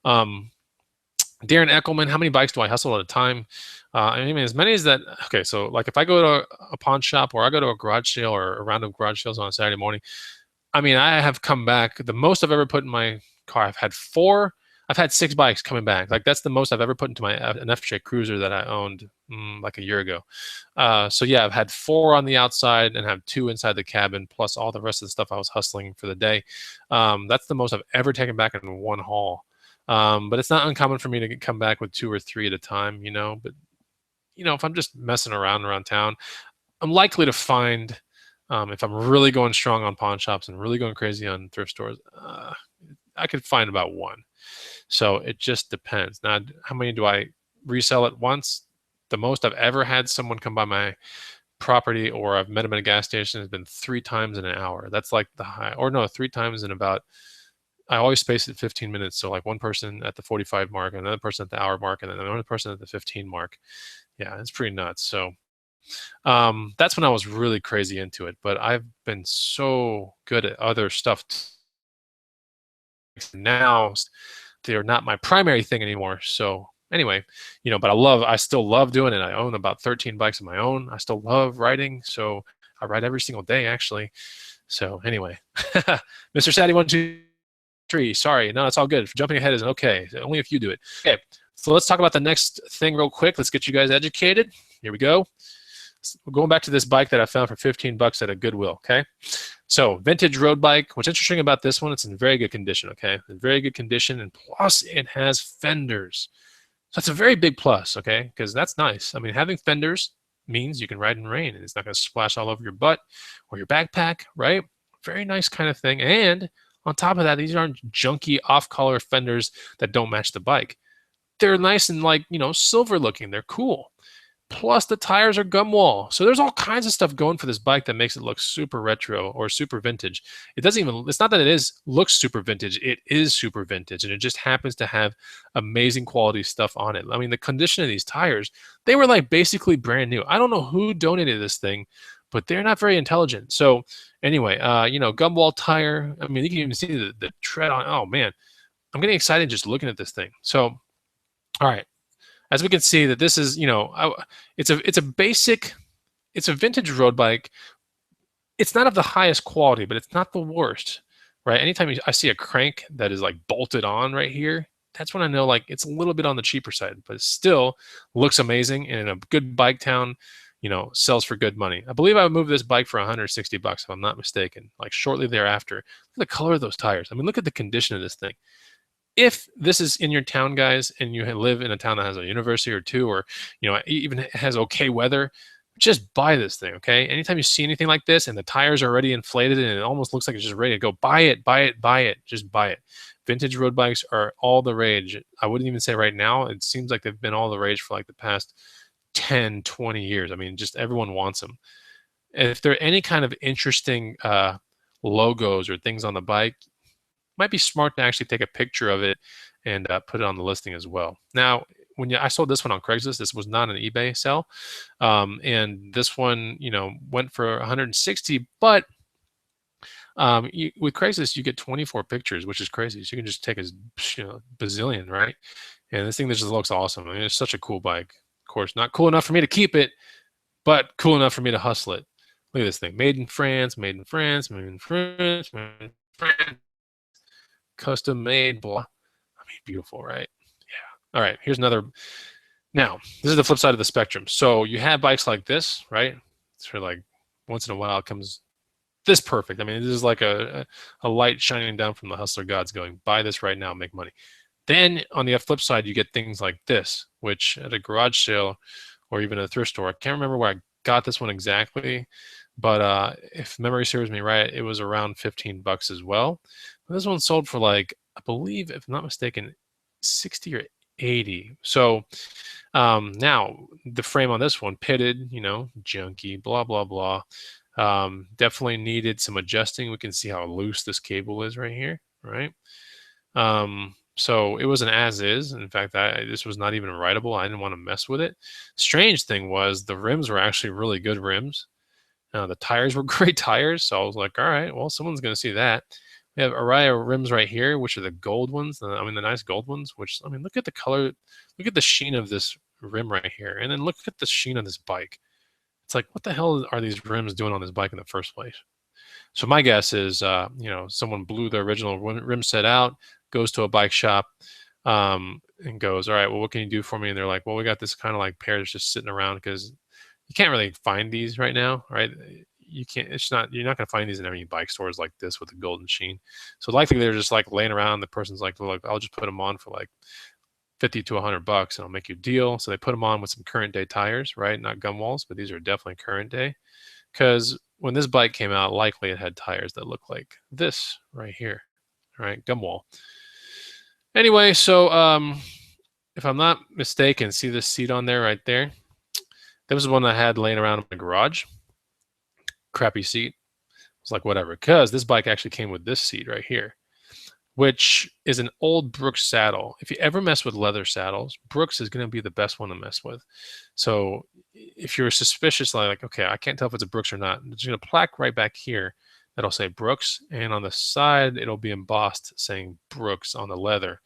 Darren Eckelman, how many bikes do I hustle at a time? I mean, as many as that. Okay, so like if I go to a pawn shop or I go to a garage sale or a round of garage sales on a Saturday morning, I mean, I have come back. The most I've ever put in my car, I've had 4. I've had 6 bikes coming back. Like that's the most I've ever put into an FJ Cruiser that I owned like a year ago. So yeah, I've had 4 on the outside and have 2 inside the cabin, plus all the rest of the stuff I was hustling for the day. That's the most I've ever taken back in one haul. But it's not uncommon for me to come back with 2 or 3 at a time, But if I'm just messing around town, I'm likely to find, if I'm really going strong on pawn shops and really going crazy on thrift stores, I could find about 1. So it just depends. Now, how many do I resell at once? The most I've ever had someone come by my property or I've met them at a gas station has been 3 times in an hour. That's like the high, or no, 3 times in about, I always space it 15 minutes. So like one person at the 45 mark, another person at the hour mark, and then another person at the 15 mark. Yeah, it's pretty nuts. So that's when I was really crazy into it. But I've been so good at other stuff now. They're not my primary thing anymore. So anyway, but I still love doing it. I own about 13 bikes of my own. I still love riding. So I ride every single day, actually. So anyway, Mr. Saddy123, sorry. No, it's all good. Jumping ahead isn't okay. Only if you do it. Okay, so let's talk about the next thing real quick. Let's get you guys educated. Here we go. We're going back to this bike that I found for 15 bucks at a Goodwill, okay? So vintage road bike. What's interesting about this one, it's in very good condition, okay? In very good condition, and plus it has fenders. So it's a very big plus, okay? Because that's nice. I mean, having fenders means you can ride in rain and it's not going to splash all over your butt or your backpack, right? Very nice kind of thing. And on top of that, these aren't junky off-color fenders that don't match the bike. They're nice and like, silver looking. They're cool. Plus the tires are gum wall. So there's all kinds of stuff going for this bike that makes it look super retro or super vintage. It's not that looks super vintage. It is super vintage. And it just happens to have amazing quality stuff on it. I mean, the condition of these tires, they were like basically brand new. I don't know who donated this thing, but they're not very intelligent. So anyway, gum wall tire. I mean, you can even see the tread on. Oh man, I'm getting excited just looking at this thing. So, all right. As we can see that this is, it's a vintage road bike. It's not of the highest quality, but it's not the worst. right? Anytime I see a crank that is like bolted on right here, that's when I know like it's a little bit on the cheaper side, but it still looks amazing and in a good bike town, sells for good money. I believe I moved this bike for 160 bucks if I'm not mistaken. Like shortly thereafter, look at the color of those tires. I mean, look at the condition of this thing. If this is in your town, guys, and you live in a town that has a university or two, or even has okay weather, just buy this thing, okay? Anytime you see anything like this and the tires are already inflated and it almost looks like it's just ready to go, buy it, buy it, buy it. Just buy it. Vintage road bikes are all the rage. I wouldn't even say right now. It seems like they've been all the rage for like the past 10, 20 years. I mean, just everyone wants them. If there are any kind of interesting logos or things on the bike, might be smart to actually take a picture of it and put it on the listing as well. Now, I sold this one on Craigslist, this was not an eBay sale, and this one, went for 160. But with Craigslist, you get 24 pictures, which is crazy. So you can just take a bazillion, right? And this thing just looks awesome. I mean, it's such a cool bike. Of course, not cool enough for me to keep it, but cool enough for me to hustle it. Look at this thing, made in France, made in France, made in France, made in France. Custom made, blah. I mean, beautiful, right? Yeah. All right, here's another. Now, this is the flip side of the spectrum. So you have bikes like this, right? It's for like once in a while it comes this perfect. I mean, this is like a light shining down from the hustler gods going, buy this right now, make money. Then on the flip side, you get things like this, which at a garage sale or even a thrift store, I can't remember where I got this one exactly, but if memory serves me right, it was around 15 bucks as well. This one sold for like, I believe, if I'm not mistaken, 60 or 80. So now the frame on this one, pitted, junky, blah, blah, blah. Definitely needed some adjusting. We can see how loose this cable is right here, right? So it was an as is. In fact, this was not even writable. I didn't want to mess with it. Strange thing was the rims were actually really good rims. The tires were great tires. So I was like, all right, well, someone's going to see that. We have Araya rims right here, which are the gold ones. I mean, the nice gold ones, which, I mean, look at the color. Look at the sheen of this rim right here. And then look at the sheen of this bike. It's like, what the hell are these rims doing on this bike in the first place? So my guess is, someone blew the original rim set out, goes to a bike shop, and goes, all right, well, what can you do for me? And they're like, well, we got this kind of like pair that's just sitting around because you can't really find these right now, right? You can't, you're not going to find these in any bike stores like this with the golden sheen. So likely they're just like laying around. The person's like, look, I'll just put them on for like 50 to 100 bucks and I'll make you a deal. So they put them on with some current day tires, right? Not gum walls, but these are definitely current day. Because when this bike came out, likely it had tires that look like this right here, right? Gum wall. Anyway, so if I'm not mistaken, see this seat on there right there? That was the one I had laying around in my garage. Crappy seat. It's like, whatever. Because this bike actually came with this seat right here, which is an old Brooks saddle. If you ever mess with leather saddles, Brooks is going to be the best one to mess with. So if you're suspicious, like, okay, I can't tell if it's a Brooks or not, there's going to plaque right back here that'll say Brooks, and on the side it'll be embossed saying Brooks on the leather.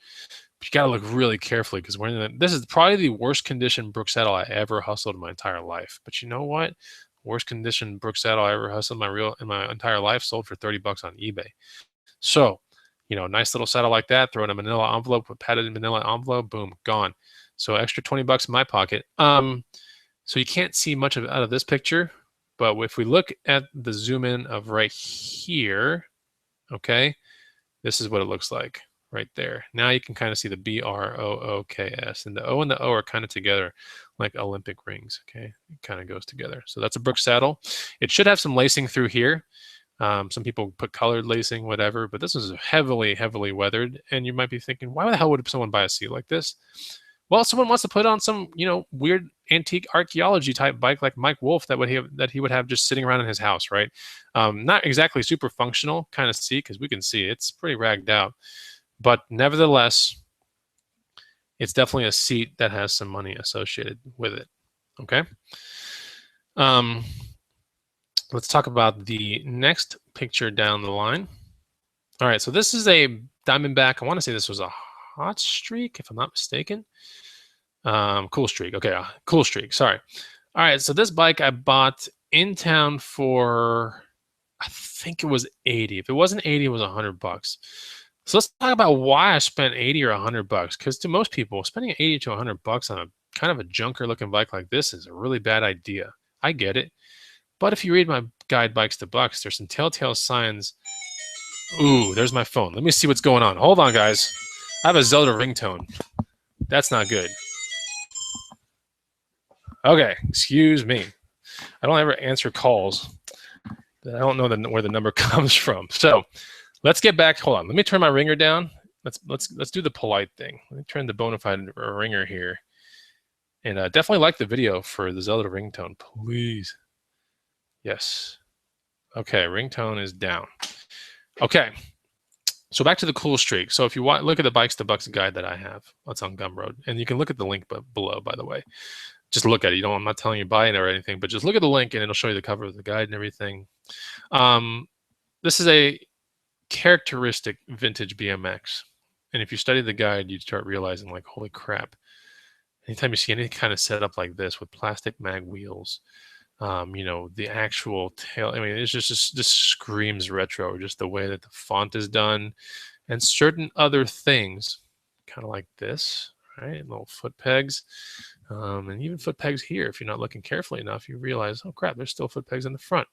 But you got to look really carefully because this is probably the worst condition Brooks saddle I ever hustled in my entire life. But you know what? Worst condition Brooks saddle I ever hustled in my entire life sold for 30 bucks on eBay. So, nice little saddle like that, throw in a manila envelope, with padded manila envelope, boom, gone. So extra 20 bucks in my pocket. So you can't see much out of this picture, but if we look at the zoom in of right here, okay, this is what it looks like right there. Now you can kind of see the BROOKS, and the O and the O are kind of together like Olympic rings, okay? It kind of goes together. So that's a Brooks saddle. It should have some lacing through here. Some people put colored lacing, whatever, but this is heavily, heavily weathered. And you might be thinking, why the hell would someone buy a seat like this? Well, someone wants to put on some, weird antique archaeology type bike like Mike Wolf that he would have just sitting around in his house, right? Not exactly super functional kind of seat because we can see it's pretty ragged out, but nevertheless, it's definitely a seat that has some money associated with it. Okay. Let's talk about the next picture down the line. All right, so this is a Diamondback. I want to say this was a Hot Streak, if I'm not mistaken. Cool Streak. Okay, Cool Streak. Sorry. All right, so this bike I bought in town for I think it was 80. If it wasn't 80, it was $100. So let's talk about why I spent 80 or $100. Because to most people, spending 80 to $100 on a kind of a junker looking bike like this is a really bad idea. I get it. But if you read my guide, Bikes to Bucks, there's some telltale signs. Ooh, there's my phone. Let me see what's going on. Hold on, guys. I have a Zelda ringtone. That's not good. Okay, excuse me. I don't ever answer calls. I don't know where the number comes from. So let's get back. Hold on. Let me turn my ringer down. Let's do the polite thing. Let me turn the bona fide ringer here. And definitely like the video for the Zelda ringtone, please. Yes. Okay, ringtone is down. Okay. So back to the cool streak. So if you want, look at the Bikes to Bucks guide that I have. That's on Gumroad, and you can look at the link below. By the way, just look at it. I'm not telling you buy it or anything, but just look at the link, and it'll show you the cover of the guide and everything. This is a characteristic vintage BMX, and if you study the guide, you start realizing, like, holy crap! Anytime you see any kind of setup like this with plastic mag wheels, the actual tail, I mean, it's just screams retro, just the way that the font is done and certain other things, kind of like this, right? Little foot pegs, and even foot pegs here. If you're not looking carefully enough, you realize, oh crap, there's still foot pegs in the front.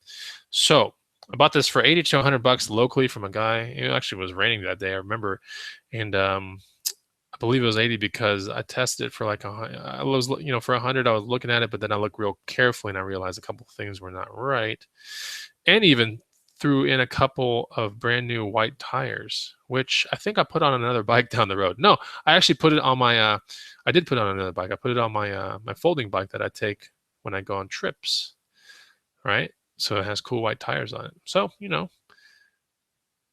So I bought this for 80 to $100 locally from a guy. It actually was raining that day, I remember. And I believe it was 80 because I tested it for like I was, for 100, I was looking at it, but then I looked real carefully and I realized a couple of things were not right. And even threw in a couple of brand new white tires, which I think I put on another bike down the road. No, I actually put it on my, I did put it on another bike. I put it on my, my folding bike that I take when I go on trips, right? So it has cool white tires on it. So,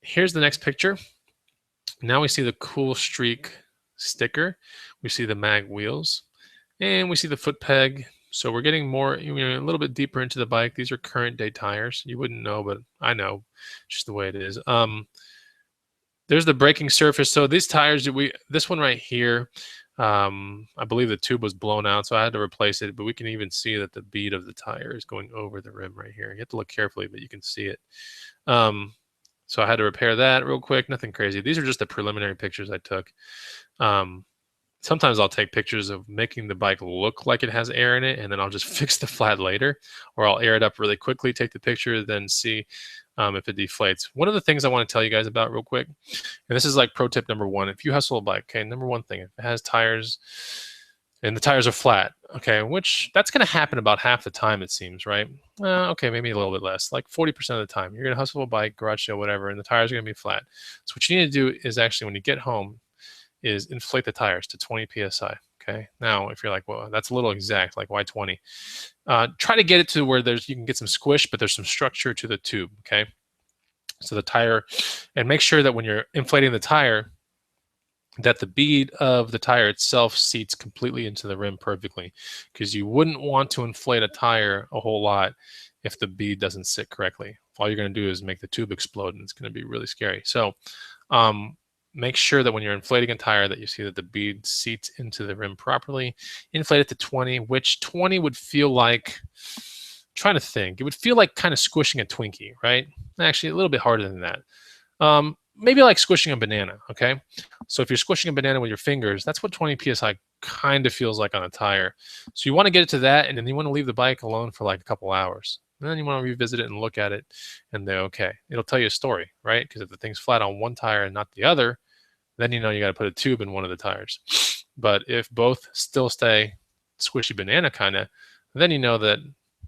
here's the next picture. Now we see the cool streak sticker. We see the mag wheels, and we see the foot peg. So we're getting more, a little bit deeper into the bike. These are current day tires. You wouldn't know, but I know, just the way it is. There's the braking surface. So these tires, this one right here, I believe the tube was blown out, so I had to replace it. But we can even see that the bead of the tire is going over the rim right here. You have to look carefully, but you can see it. So I had to repair that real quick. Nothing crazy. These are just the preliminary pictures I took. Sometimes I'll take pictures of making the bike look like it has air in it, and then I'll just fix the flat later, or I'll air it up really quickly, take the picture, then see if it deflates. One of the things I want to tell you guys about real quick, and this is like pro tip number one, if you hustle a bike, okay, number one thing, if it has tires and the tires are flat, okay, which that's going to happen about half the time, it seems, right? Okay, maybe a little bit less, like 40% of the time. You're going to hustle a bike, garage sale, whatever, and the tires are going to be flat. So what you need to do is actually, when you get home, is inflate the tires to 20 psi. Okay. Now, if you're like, well, that's a little exact, like why 20? Try to get it to where you can get some squish, but there's some structure to the tube. Okay. So the tire, and make sure that when you're inflating the tire, that the bead of the tire itself seats completely into the rim perfectly, because you wouldn't want to inflate a tire a whole lot if the bead doesn't sit correctly. All you're going to do is make the tube explode, and it's going to be really scary. So, make sure that when you're inflating a tire that you see that the bead seats into the rim properly. Inflate it to 20, which 20 would feel like, I'm trying to think, it would feel like kind of squishing a Twinkie, right? Actually, a little bit harder than that. Maybe like squishing a banana, okay? So if you're squishing a banana with your fingers, that's what 20 psi kind of feels like on a tire. So you want to get it to that, and then you want to leave the bike alone for like a couple hours. And then you want to revisit it and look at it, and then, okay, it'll tell you a story, right? Because if the thing's flat on one tire and not the other, then you know you got to put a tube in one of the tires. But if both still stay squishy banana kind of, then you know that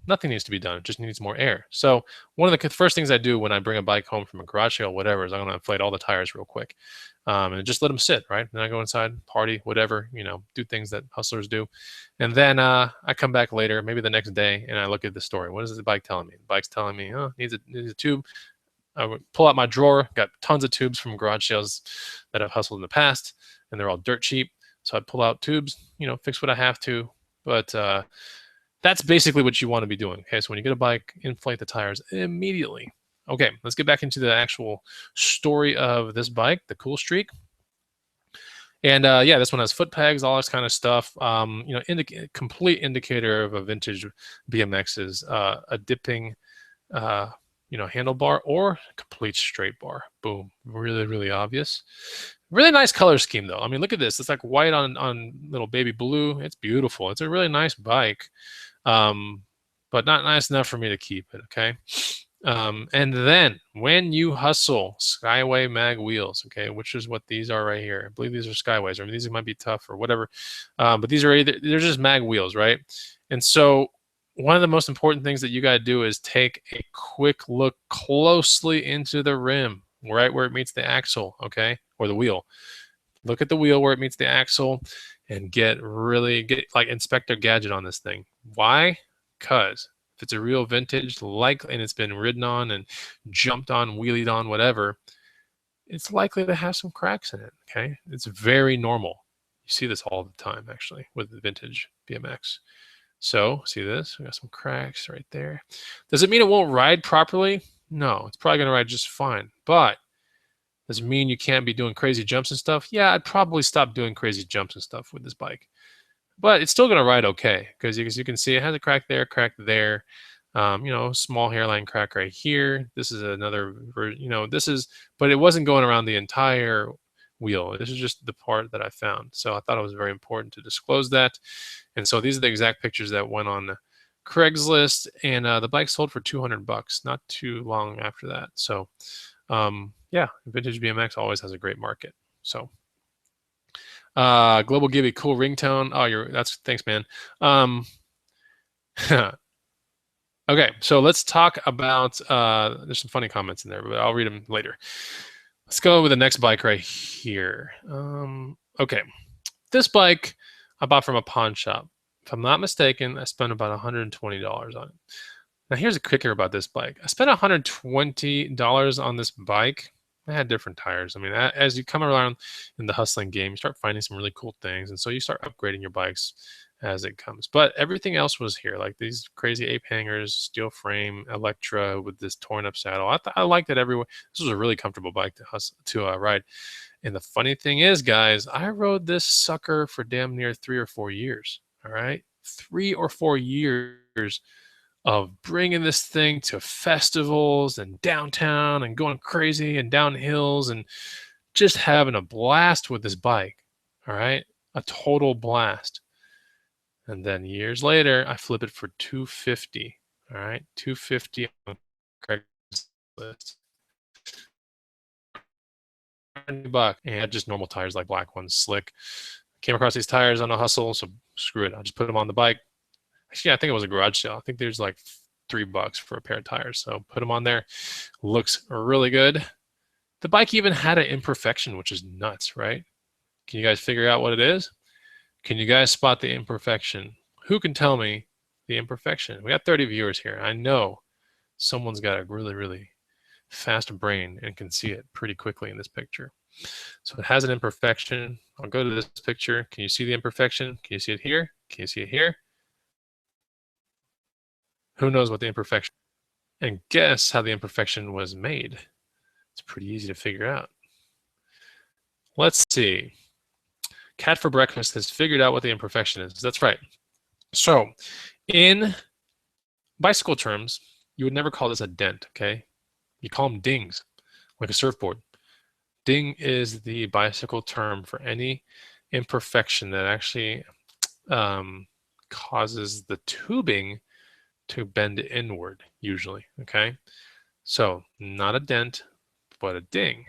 nothing needs to be done. It just needs more air. So one of the first things I do when I bring a bike home from a garage sale, whatever, is I'm going to inflate all the tires real quick, and just let them sit, right? Then I go inside, party, whatever, do things that hustlers do. And then I come back later, maybe the next day, and I look at the story. What is the bike telling me? The bike's telling me, oh, needs a tube. I would pull out my drawer, got tons of tubes from garage sales that I've hustled in the past, and they're all dirt cheap. So I'd pull out tubes, fix what I have to. But that's basically what you want to be doing. Okay, so when you get a bike, inflate the tires immediately. Okay, let's get back into the actual story of this bike, the Cool Streak. And yeah, this one has foot pegs, all this kind of stuff. Complete indicator of a vintage BMX is a dipping, handlebar or complete straight bar. Boom, really, really obvious. Really nice color scheme though. I mean, look at this. It's like white on little baby blue. It's beautiful. It's a really nice bike, but not nice enough for me to keep it. Okay. And then when you hustle, Skyway mag wheels, okay, which is what these are right here. I believe these are Skyways, or these might be tough or whatever, but these are they're just mag wheels, right? And so one of the most important things that you got to do is take a quick look closely into the rim, right where it meets the axle, okay, or the wheel. Look at the wheel where it meets the axle, and get like Inspector Gadget on this thing. Why? Because if it's a real vintage, and it's been ridden on and jumped on, wheelied on, whatever, it's likely to have some cracks in it. Okay, it's very normal. You see this all the time, actually, with the vintage BMX. So, see this? We got some cracks right there. Does it mean it won't ride properly? No, it's probably going to ride just fine. But does it mean you can't be doing crazy jumps and stuff? Yeah, I'd probably stop doing crazy jumps and stuff with this bike. But it's still going to ride okay, because as you can see, it has a crack there, small hairline crack right here. This is another, but it wasn't going around the entire wheel. This is just the part that I found. So I thought it was very important to disclose that. And so these are the exact pictures that went on Craigslist, and the bike sold for $200, not too long after that. So yeah, vintage BMX always has a great market. So Global Gibby, cool ringtone. Oh, thanks, man. Okay, so let's talk about, there's some funny comments in there, but I'll read them later. Let's go with the next bike right here. Okay, this bike I bought from a pawn shop. If I'm not mistaken, I spent about $120 on it. Now here's a kicker about this bike. I spent $120 on this bike. I had different tires. I mean, as you come around in the hustling game, you start finding some really cool things. And so you start upgrading your bikes as it comes. But everything else was here, like these crazy ape hangers, steel frame, Electra with this torn up saddle. I liked it everywhere. This was a really comfortable bike to ride. And the funny thing is, guys, I rode this sucker for damn near 3 or 4 years. All right. 3 or 4 years of bringing this thing to festivals and downtown and going crazy and down hills and just having a blast with this bike. All right. A total blast. And then years later, I flip it for $250. All right. $250 on Craigslist. $20, and just normal tires, like black ones, slick. Came across these tires on a hustle, so screw it. I'll just put them on the bike. Actually, I think it was a garage sale. I think there's like $3 for a pair of tires. So put them on there. Looks really good. The bike even had an imperfection, which is nuts, right? Can you guys figure out what it is? Can you guys spot the imperfection? Who can tell me the imperfection? We got 30 viewers here. I know someone's got a really, really fast brain and can see it pretty quickly in this picture. So it has an imperfection. I'll go to this picture. Can you see the imperfection? Can you see it here? Can you see it here? Who knows what the imperfection? And guess how the imperfection was made. It's pretty easy to figure out. Let's see. Cat for Breakfast has figured out what the imperfection is. That's right. So in bicycle terms, you would never call this a dent, okay? You call them dings, like a surfboard. Ding is the bicycle term for any imperfection that actually causes the tubing to bend inward, usually, okay? So not a dent, but a ding,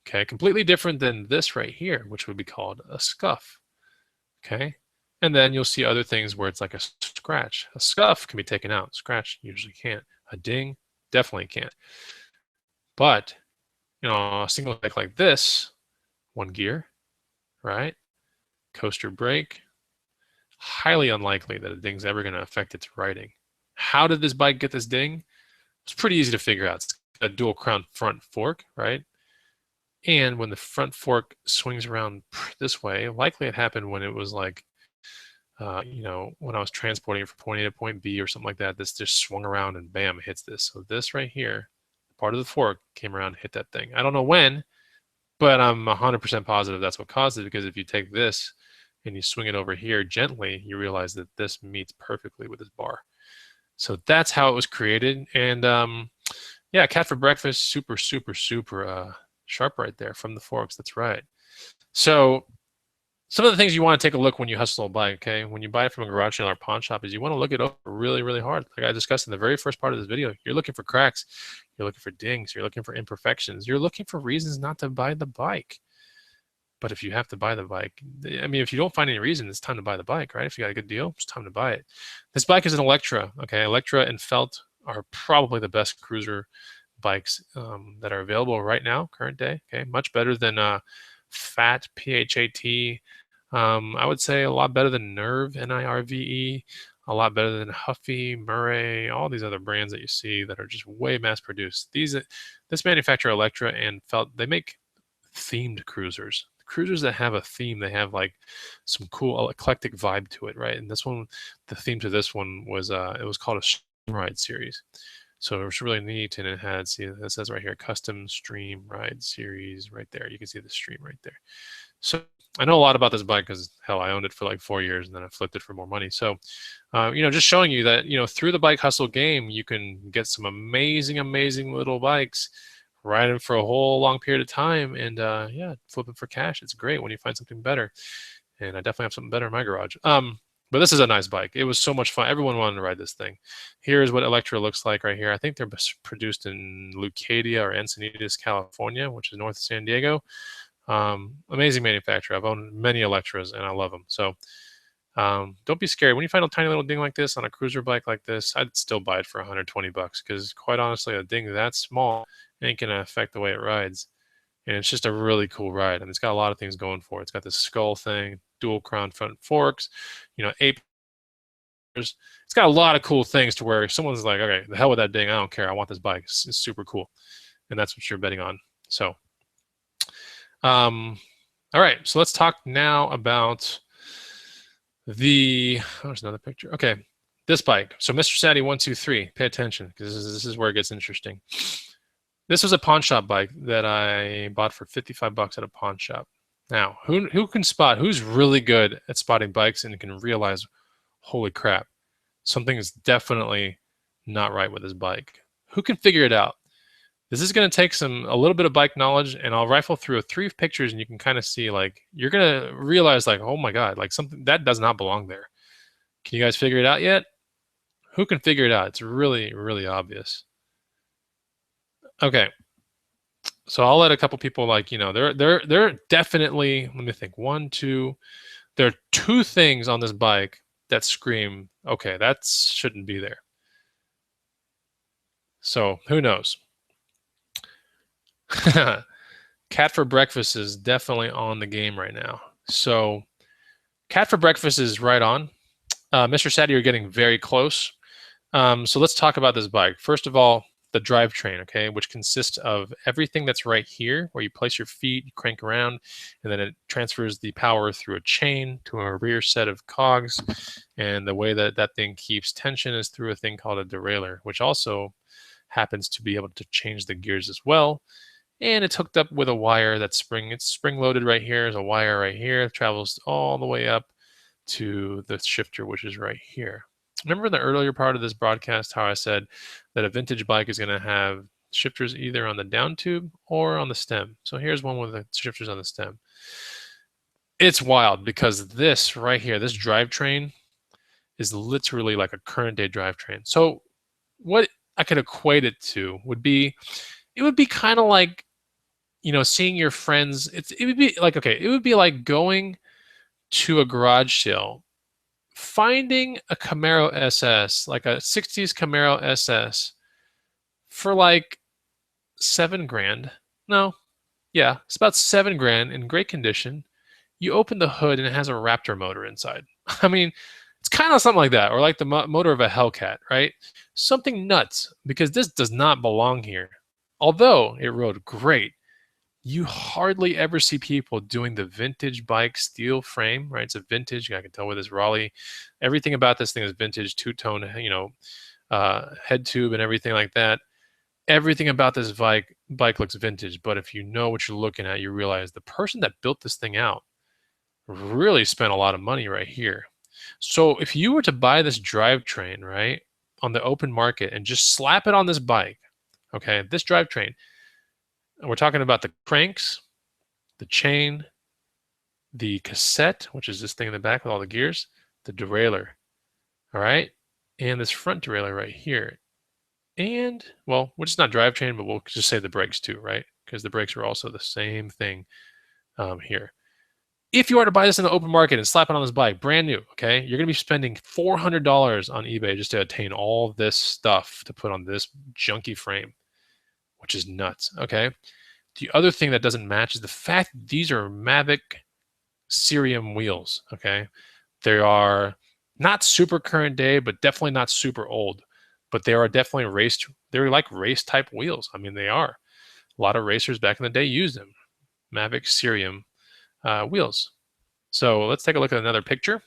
okay? Completely different than this right here, which would be called a scuff, okay? And then you'll see other things where it's like a scratch. A scuff can be taken out. Scratch usually can't. A ding definitely can't. But, a single bike like this, one gear, right? Coaster brake, highly unlikely that a ding's ever going to affect its riding. How did this bike get this ding? It's pretty easy to figure out. It's a dual crown front fork, right? And when the front fork swings around this way, likely it happened when it was like, when I was transporting it from point A to point B or something like that, this just swung around and bam, it hits this. So this right here, part of the fork came around and hit that thing. I don't know when, but I'm 100% positive that's what caused it, because if you take this and you swing it over here gently, you realize that this meets perfectly with this bar. So that's how it was created. And Yeah, cat for breakfast, super, super, super sharp right there from the forks. That's right. So some of the things you want to take a look when you hustle a bike, okay? When you buy it from a garage sale or pawn shop is you want to look it over really, really hard. Like I discussed in the very first part of this video, you're looking for cracks, you're looking for dings, you're looking for imperfections, you're looking for reasons not to buy the bike. But if you have to buy the bike, I mean, if you don't find any reason, it's time to buy the bike, right? If you got a good deal, it's time to buy it. This bike is an Electra, okay? Electra and Felt are probably the best cruiser bikes that are available right now, current day, okay? Much better than Fat, PHAT. I would say a lot better than Nerve, NIRVE, a lot better than Huffy, Murray, all these other brands that you see that are just way mass produced. This manufacturer, Electra and Felt, they make themed cruisers that have a theme. They have like some cool eclectic vibe to it, right? And this one, the theme to this one was it was called a Stream Ride series. So it was really neat, and it had, see, it says right here, custom stream ride series right there. You can see the stream right there. So I know a lot about this bike because hell, I owned it for like 4 years and then I flipped it for more money. So, just showing you that, through the bike hustle game, you can get some amazing, amazing little bikes, ride them for a whole long period of time, and yeah, flip them for cash. It's great when you find something better. And I definitely have something better in my garage. But this is a nice bike. It was so much fun. Everyone wanted to ride this thing. Here's what Electra looks like right here. I think they're produced in Leucadia or Encinitas, California, which is north of San Diego. Amazing manufacturer. I've owned many Electras and I love them. So don't be scared. When you find a tiny little ding like this on a cruiser bike like this, I'd still buy it for 120 bucks because quite honestly, a ding that small ain't going to affect the way it rides. And it's just a really cool ride. And it's got a lot of things going for it. It's got this skull thing, dual crown front forks, 8. It's got a lot of cool things to where someone's like, okay, the hell with that ding. I don't care. I want this bike. It's super cool. And that's what you're betting on. So, all right. So let's talk now about there's another picture. Okay. This bike. So Mr. Sadie 123, pay attention because this is where it gets interesting. This was a pawn shop bike that I bought for 55 bucks at a pawn shop. Now, who can spot? Who's really good at spotting bikes and can realize, holy crap, something is definitely not right with this bike? Who can figure it out? This is going to take a little bit of bike knowledge, and I'll rifle through 3 pictures, and you can kind of see, like, you're going to realize, like, oh my God, like something that does not belong there. Can you guys figure it out yet? Who can figure it out? It's really, really obvious. Okay. So I'll let a couple people, like, they're definitely, let me think, 1, 2, there are 2 things on this bike that scream, okay, that shouldn't be there. So who knows? Cat for breakfast is definitely on the game right now. So cat for breakfast is right on. Mr. Sadie, you're getting very close. So let's talk about this bike. First of all, the drivetrain, okay, which consists of everything that's right here, where you place your feet, you crank around, and then it transfers the power through a chain to a rear set of cogs. And the way that that thing keeps tension is through a thing called a derailleur, which also happens to be able to change the gears as well. And it's hooked up with a wire that's it's spring loaded right here. There's a wire right here. It travels all the way up to the shifter, which is right here. Remember in the earlier part of this broadcast how I said that a vintage bike is going to have shifters either on the down tube or on the stem. So here's one with the shifters on the stem. It's wild because this right here, this drivetrain is literally like a current day drivetrain. So what I could equate it to would be, it would be kind of like, seeing your friends. It would be like, okay, it would be like going to a garage sale, finding a Camaro SS, like a 60s Camaro SS for like $7,000. No, yeah, it's about $7,000 in great condition. You open the hood and it has a Raptor motor inside. I mean, it's kind of something like that, or like the motor of a Hellcat, right? Something nuts, because this does not belong here. Although it rode great, you hardly ever see people doing the vintage bike steel frame, right? It's a vintage. I can tell with this Raleigh. Everything about this thing is vintage, two-tone, head tube and everything like that. Everything about this bike looks vintage. But if you know what you're looking at, you realize the person that built this thing out really spent a lot of money right here. So if you were to buy this drivetrain, right, on the open market and just slap it on this bike, Okay, this drivetrain, we're talking about the cranks, the chain, the cassette, which is this thing in the back with all the gears, the derailleur, all right, and this front derailleur right here. And, well, which is not drivetrain, but we'll just say the brakes too, right? Because the brakes are also the same thing here. If you are to buy this in the open market and slap it on this bike, brand new, okay, you're going to be spending $400 on eBay just to obtain all this stuff to put on this junky frame, which is nuts, okay? The other thing that doesn't match is the fact that these are Mavic Cerium wheels, okay? They are not super current day, but definitely not super old. But they are definitely they're like race type wheels. I mean, they are. A lot of racers back in the day used them. Mavic Cerium wheels. So let's take a look at another picture.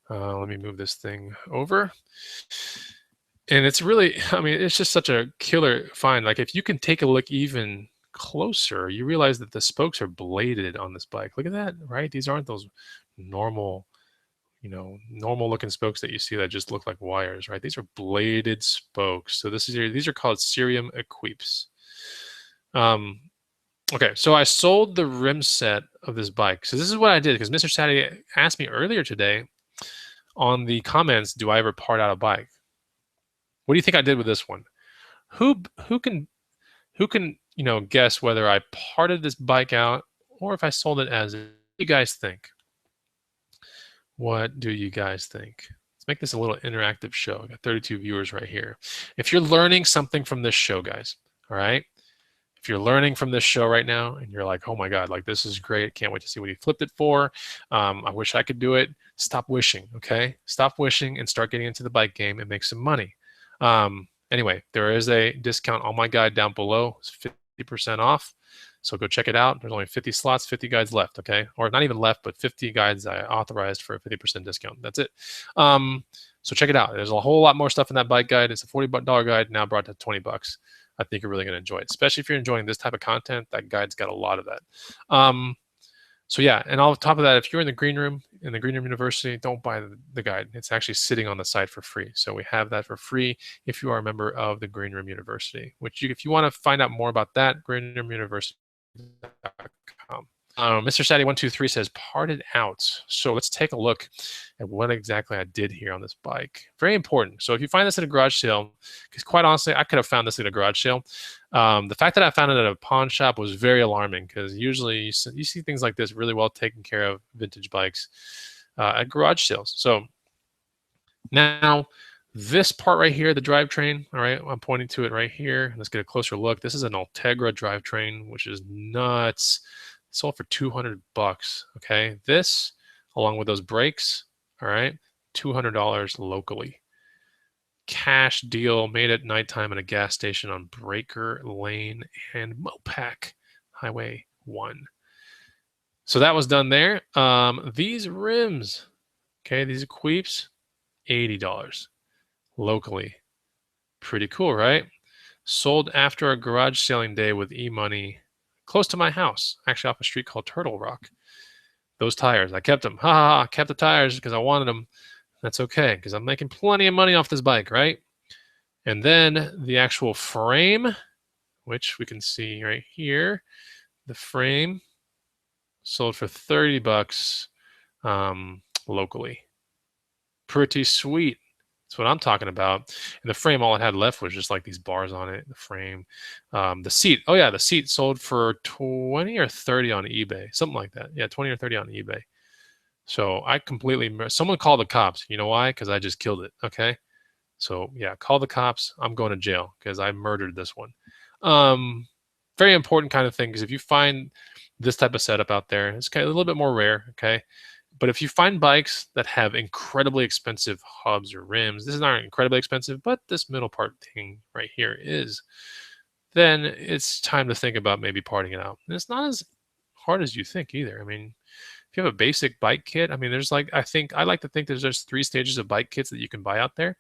Let me move this thing over. And it's really, I mean, it's just such a killer find. Like if you can take a look even closer, you realize that the spokes are bladed on this bike. Look at that, right? These aren't those normal, normal looking spokes that you see that just look like wires, right? These are bladed spokes. So these are called Cerium equipes. Okay, so I sold the rim set of this bike. So this is what I did because Mr. Sadie asked me earlier today on the comments, do I ever part out a bike? What do you think I did with this one? Who can guess whether I parted this bike out or if I sold it as is? What do you guys think? What do you guys think? Let's make this a little interactive show. I got 32 viewers right here. If you're learning something from this show, guys, all right? If you're learning from this show right now and you're like, oh my God, like this is great. Can't wait to see what he flipped it for. I wish I could do it. Stop wishing, okay? Stop wishing and start getting into the bike game and make some money. Anyway, there is a discount on my guide down below. It's 50% off. So go check it out. There's only 50 slots, 50 guides left, okay? Or not even left, but 50 guides I authorized for a 50% discount. That's it. So check it out. There's a whole lot more stuff in that bike guide. It's a $40 guide now brought to 20 bucks. I think you're really going to enjoy it, especially if you're enjoying this type of content. That guide's got a lot of that. So yeah, and on top of that, if you're in the green room University, don't buy the guide. It's actually sitting on the site for free. So we have that for free if you are a member of the Green Room University. If you want to find out more about that, greenroomuniversity.com. Mr. Sadie123 says parted out. So let's take a look at what exactly I did here on this bike. Very important. So if you find this at a garage sale, because quite honestly, I could have found this at a garage sale. The fact that I found it at a pawn shop was very alarming because usually you see things like this really well taken care of vintage bikes at garage sales. So now this part right here, the drivetrain, all right, I'm pointing to it right here. Let's get a closer look. This is an Ultegra drivetrain, which is nuts. Sold for 200 bucks, okay? This, along with those brakes, all right, $200 locally. Cash deal made at nighttime at a gas station on Breaker Lane and Mopac Highway 1. So that was done there. These rims, okay, these equipes, $80 locally. Pretty cool, right? Sold after a garage selling day with e-money close to my house, actually off a street called Turtle Rock. Those tires, I kept them. I kept the tires because I wanted them. That's okay, because I'm making plenty of money off this bike, right? And then the actual frame, which we can see right here, the frame sold for 30 bucks locally. Pretty sweet. That's what I'm talking about. And the frame, all it had left was just like these bars on it, the frame. The seat, oh yeah, the seat sold for 20 or 30 on eBay, something like that. Yeah, 20 or 30 on eBay. So I someone called the cops. You know why? Because I just killed it, okay? So yeah, call the cops. I'm going to jail because I murdered this one. Very important kind of thing, because if you find this type of setup out there, it's kind of a little bit more rare, okay? But if you find bikes that have incredibly expensive hubs or rims, this is not incredibly expensive, but this middle part thing right here is, then it's time to think about maybe parting it out. And it's not as hard as you think either. I mean, if you have a basic bike kit, I mean, I like to think there's just 3 stages of bike kits that you can buy out there.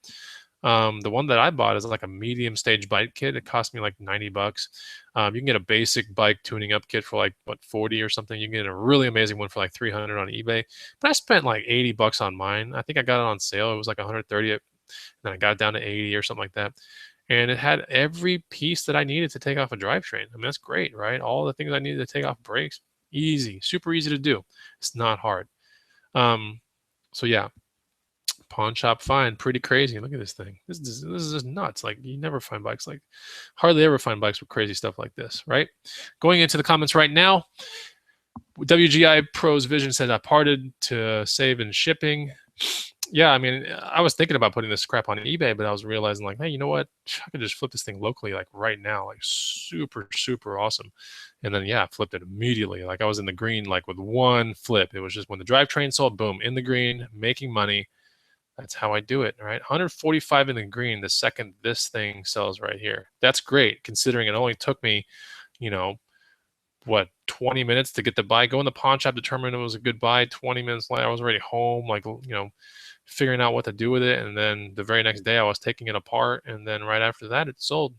The one that I bought is like a medium stage bike kit. It cost me like 90 bucks. You can get a basic bike tuning up kit for like, what, 40 or something. You can get a really amazing one for like 300 on eBay. But I spent like 80 bucks on mine. I think I got it on sale. It was like 130, and then I got it down to 80 or something like that. and it had every piece that I needed to take off a drivetrain. I mean, that's great, right? All the things I needed to take off brakes, easy, super easy to do. It's not hard. So yeah, pawn shop find, pretty crazy. Look at this thing. This is just nuts. Like, you never find bikes like, hardly ever find bikes with crazy stuff like this, right? Going into the comments right now, WGI Pros Vision said I parted to save in shipping. Yeah, I mean, I was thinking about putting this crap on eBay, but I was realizing like, hey, you know what? I could just flip this thing locally, like right now, like super, super awesome. And then yeah, I flipped it immediately. Like, I was in the green, like with one flip. It was just when the drivetrain sold, boom, in the green, making money. That's how I do it, right? 145 in the green the second this thing sells right here. That's great, considering it only took me, you know, what, 20 minutes to get the buy, go in the pawn shop, determine it was a good buy. 20 minutes later, I was already home, like, figuring out what to do with it. And then the very next day I was taking it apart. And then right after that, it sold,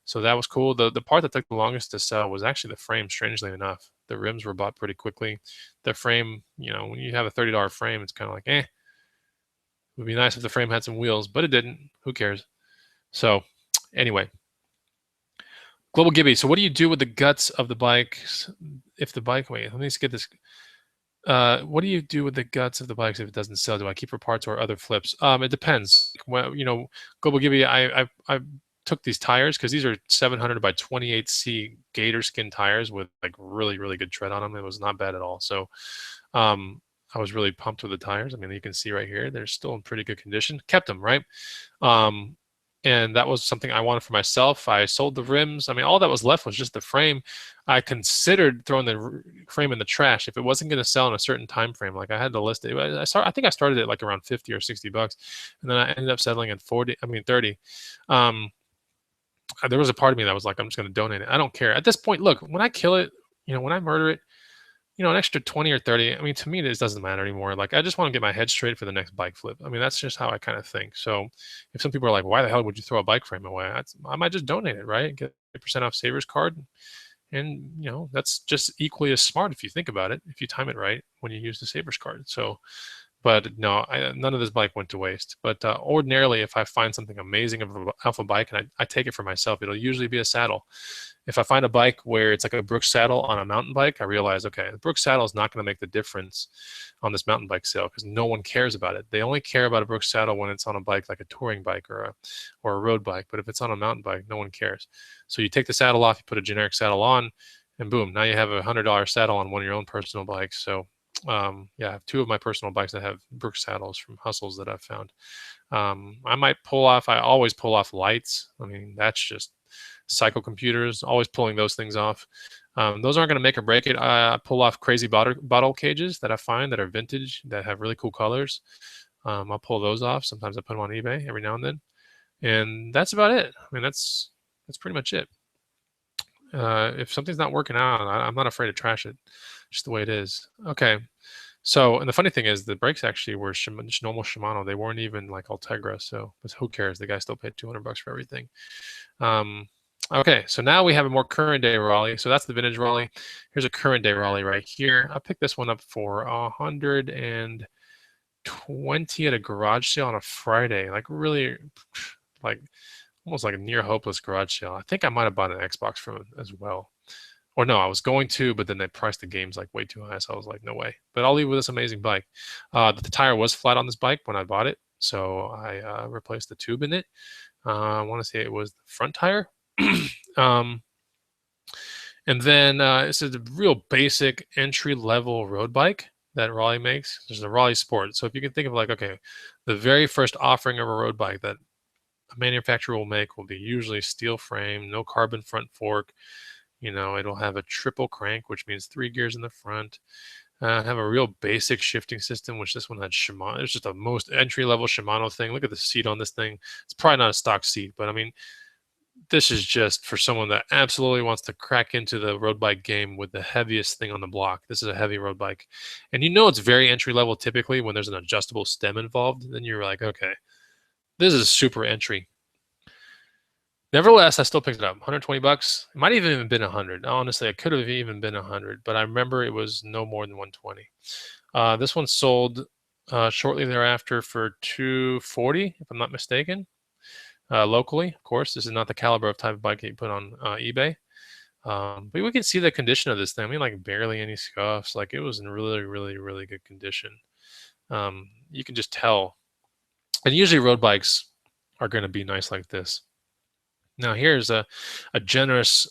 So that was cool. The part that took the longest to sell was actually the frame, strangely enough. The rims were bought pretty quickly. The frame, when you have a $30 frame, it's kind of like, it would be nice if the frame had some wheels, but it didn't. Who cares? So anyway, Global Gibby. So what do you do with the guts of the bikes if the bike, wait, let me just get this. What do you do with the guts of the bikes if it doesn't sell? Do I keep for parts or other flips? It depends. Well, Global Gibby, I took these tires because these are 700 by 28C gator skin tires with like really, really good tread on them. It was not bad at all. So I was really pumped with the tires. I mean, you can see right here, they're still in pretty good condition. Kept them, right? And that was something I wanted for myself. I sold the rims. I mean, all that was left was just the frame. I considered throwing the frame in the trash if it wasn't going to sell in a certain time frame. Like, I had to list it. I think I started it like around 50 or 60 bucks, and then I ended up settling at 30. There was a part of me that was like, I'm just going to donate it. I don't care. At this point, look, when I kill it, when I murder it, an extra 20 or 30, I mean, to me, this doesn't matter anymore. Like, I just want to get my head straight for the next bike flip. I mean, that's just how I kind of think. So if some people are like, why the hell would you throw a bike frame away? I might just donate it, right? Get a % off Savers card. And, that's just equally as smart if you think about it, if you time it right when you use the Savers card. So, but no, none of this bike went to waste. But ordinarily, if I find something amazing off a bike and I take it for myself, it'll usually be a saddle. If I find a bike where it's like a Brooks saddle on a mountain bike, I realize, okay, the Brooks saddle is not going to make the difference on this mountain bike sale because no one cares about it. They only care about a Brooks saddle when it's on a bike like a touring bike or a road bike. But if it's on a mountain bike, no one cares. So you take the saddle off, you put a generic saddle on, and boom, now you have a $100 saddle on one of your own personal bikes. So yeah, I have 2 of my personal bikes that have Brooks saddles from Hustles that I've found. I might pull off, I always pull off lights. I mean, that's just cycle computers, always pulling those things off. Those aren't going to make or break it. I pull off crazy bottle cages that I find that are vintage, that have really cool colors. I'll pull those off. Sometimes I put them on eBay every now and then. And that's about it. I mean, that's pretty much it. If something's not working out, I'm not afraid to trash it, just the way it is. Okay. So, and the funny thing is, the brakes actually were just normal Shimano. They weren't even like Ultegra. So, but who cares? The guy still paid 200 bucks for everything. Okay, so now we have a more current day Raleigh. So that's the vintage Raleigh. Here's a current day Raleigh right here. I picked this one up for 120 at a garage sale on a Friday. Like, really, like almost like a near hopeless garage sale. I think I might have bought an Xbox from it as well. Or no, I was going to, but then they priced the games like way too high. So I was like, no way. But I'll leave with this amazing bike. The tire was flat on this bike when I bought it. So I replaced the tube in it. I want to say it was the front tire. And then it's a real basic entry-level road bike that Raleigh makes. There's a Raleigh Sport. So if you can think of like, okay, the very first offering of a road bike that a manufacturer will make will be usually steel frame, no carbon front fork. It'll have a triple crank, which means 3 gears in the front. Have a real basic shifting system, which this one had Shimano. It's just a most entry-level Shimano thing. Look at the seat on this thing. It's probably not a stock seat, but I mean, this is just for someone that absolutely wants to crack into the road bike game with the heaviest thing on the block. This is a heavy road bike. And it's very entry-level typically when there's an adjustable stem involved. Then you're like, okay, this is super entry. Nevertheless, I still picked it up. 120 bucks. It might have even been 100. Honestly, it could have even been 100, but I remember it was no more than 120. This one sold shortly thereafter for 240, if I'm not mistaken. locally. Of course, this is not the caliber of type of bike that you put on eBay. But we can see the condition of this thing. I mean, like barely any scuffs. Like it was in really, really, really good condition. You can just tell. And usually road bikes are going to be nice like this. Now here's a generous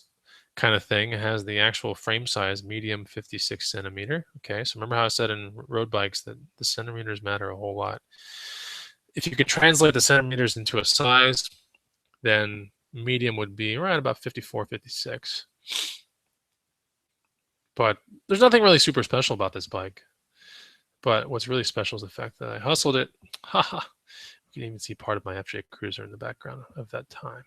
kind of thing. It has the actual frame size, medium 56 centimeter. Okay, so remember how I said in road bikes that the centimeters matter a whole lot. If you could translate the centimeters into a size, then medium would be right about 54, 56. But there's nothing really super special about this bike. But what's really special is the fact that I hustled it. Haha. You can even see part of my FJ Cruiser in the background of that time.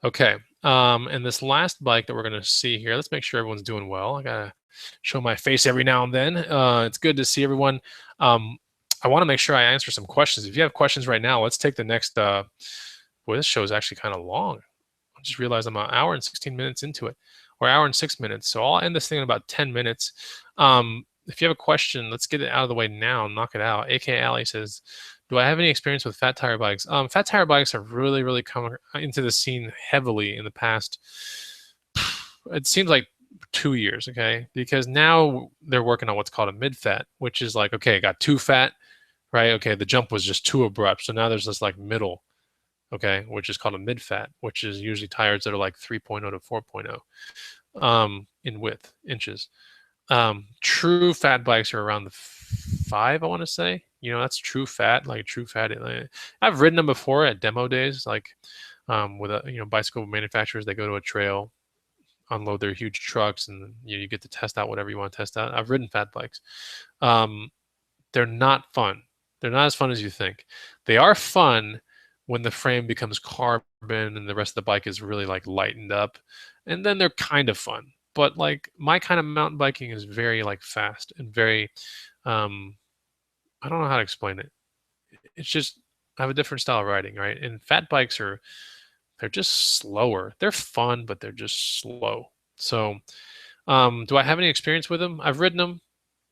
Okay, and this last bike that we're going to see here, let's make sure everyone's doing well. I got to show my face every now and then. It's good to see everyone. I want to make sure I answer some questions. If you have questions right now, let's take the next, boy, this show is actually kind of long. I just realized I'm an hour and 16 minutes into it, or hour and 6 minutes. So I'll end this thing in about 10 minutes. If you have a question, let's get it out of the way now, knock it out. AK Ali says, do I have any experience with fat tire bikes? Fat tire bikes have really, really come into the scene heavily in the past, it seems like 2 years, okay? Because now they're working on what's called a mid-fat, which is like, okay, got too fat, right? Okay, the jump was just too abrupt. So now there's this like middle, okay, which is called a mid-fat, which is usually tires that are like 3.0 to 4.0 in width, inches. True fat bikes are around the 5, I want to say. You know, that's true fat, like true fat. I've ridden them before at demo days, like with bicycle manufacturers. They go to a trail, unload their huge trucks, and you get to test out whatever you want to test out. I've ridden fat bikes. They're not fun. They're not as fun as you think. They are fun when the frame becomes carbon and the rest of the bike is really like lightened up, and then they're kind of fun. But like my kind of mountain biking is very like fast and very, I don't know how to explain it. It's just I have a different style of riding, right? And fat bikes they're just slower. They're fun, but they're just slow. So, do I have any experience with them? I've ridden them.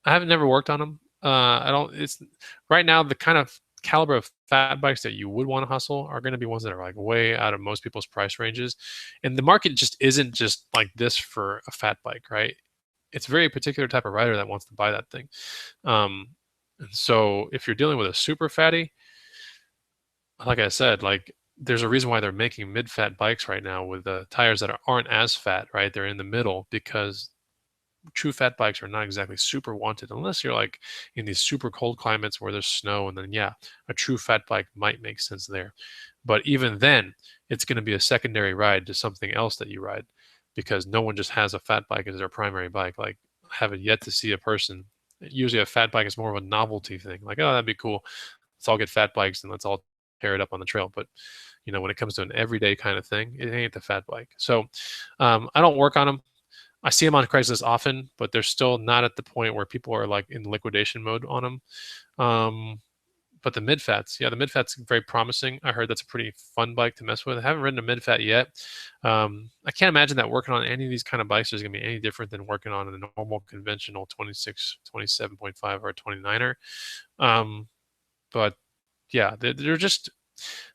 I haven't never worked on them. I don't. It's right now the kind of caliber of fat bikes that you would want to hustle are going to be ones that are like way out of most people's price ranges, and the market just isn't just like this for a fat bike, right? It's a very particular type of rider that wants to buy that thing. And so if you're dealing with a super fatty, like I said, like there's a reason why they're making mid-fat bikes right now with the tires that aren't as fat, right? They're in the middle because true fat bikes are not exactly super wanted unless you're like in these super cold climates where there's snow, and then yeah, a true fat bike might make sense there. But even then, it's going to be a secondary ride to something else that you ride, because no one just has a fat bike as their primary bike. Like I haven't yet to see a person. Usually a fat bike is more of a novelty thing. Like, oh, that'd be cool. Let's all get fat bikes and let's all tear it up on the trail. But when it comes to an everyday kind of thing, it ain't the fat bike. So I don't work on them. I see them on Craigslist often, but they're still not at the point where people are like in liquidation mode on them. But the mid-fats, yeah, the mid-fat's very promising. I heard that's a pretty fun bike to mess with. I haven't ridden a mid-fat yet. I can't imagine that working on any of these kind of bikes is going to be any different than working on a normal conventional 26, 27.5 or a 29er. But yeah,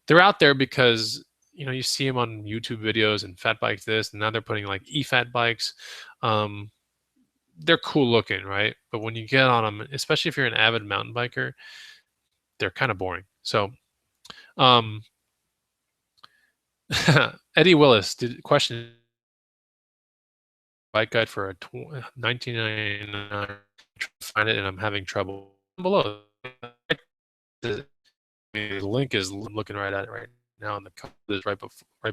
they're out there because you see them on YouTube videos and fat bikes this, and now they're putting like e-fat bikes. They're cool looking, right? But when you get on them, especially if you're an avid mountain biker, they're kind of boring. So, Eddie Willis question bike guide for a 1999. Find it, and I'm having trouble. Below the link is looking right at it right now, and the code is right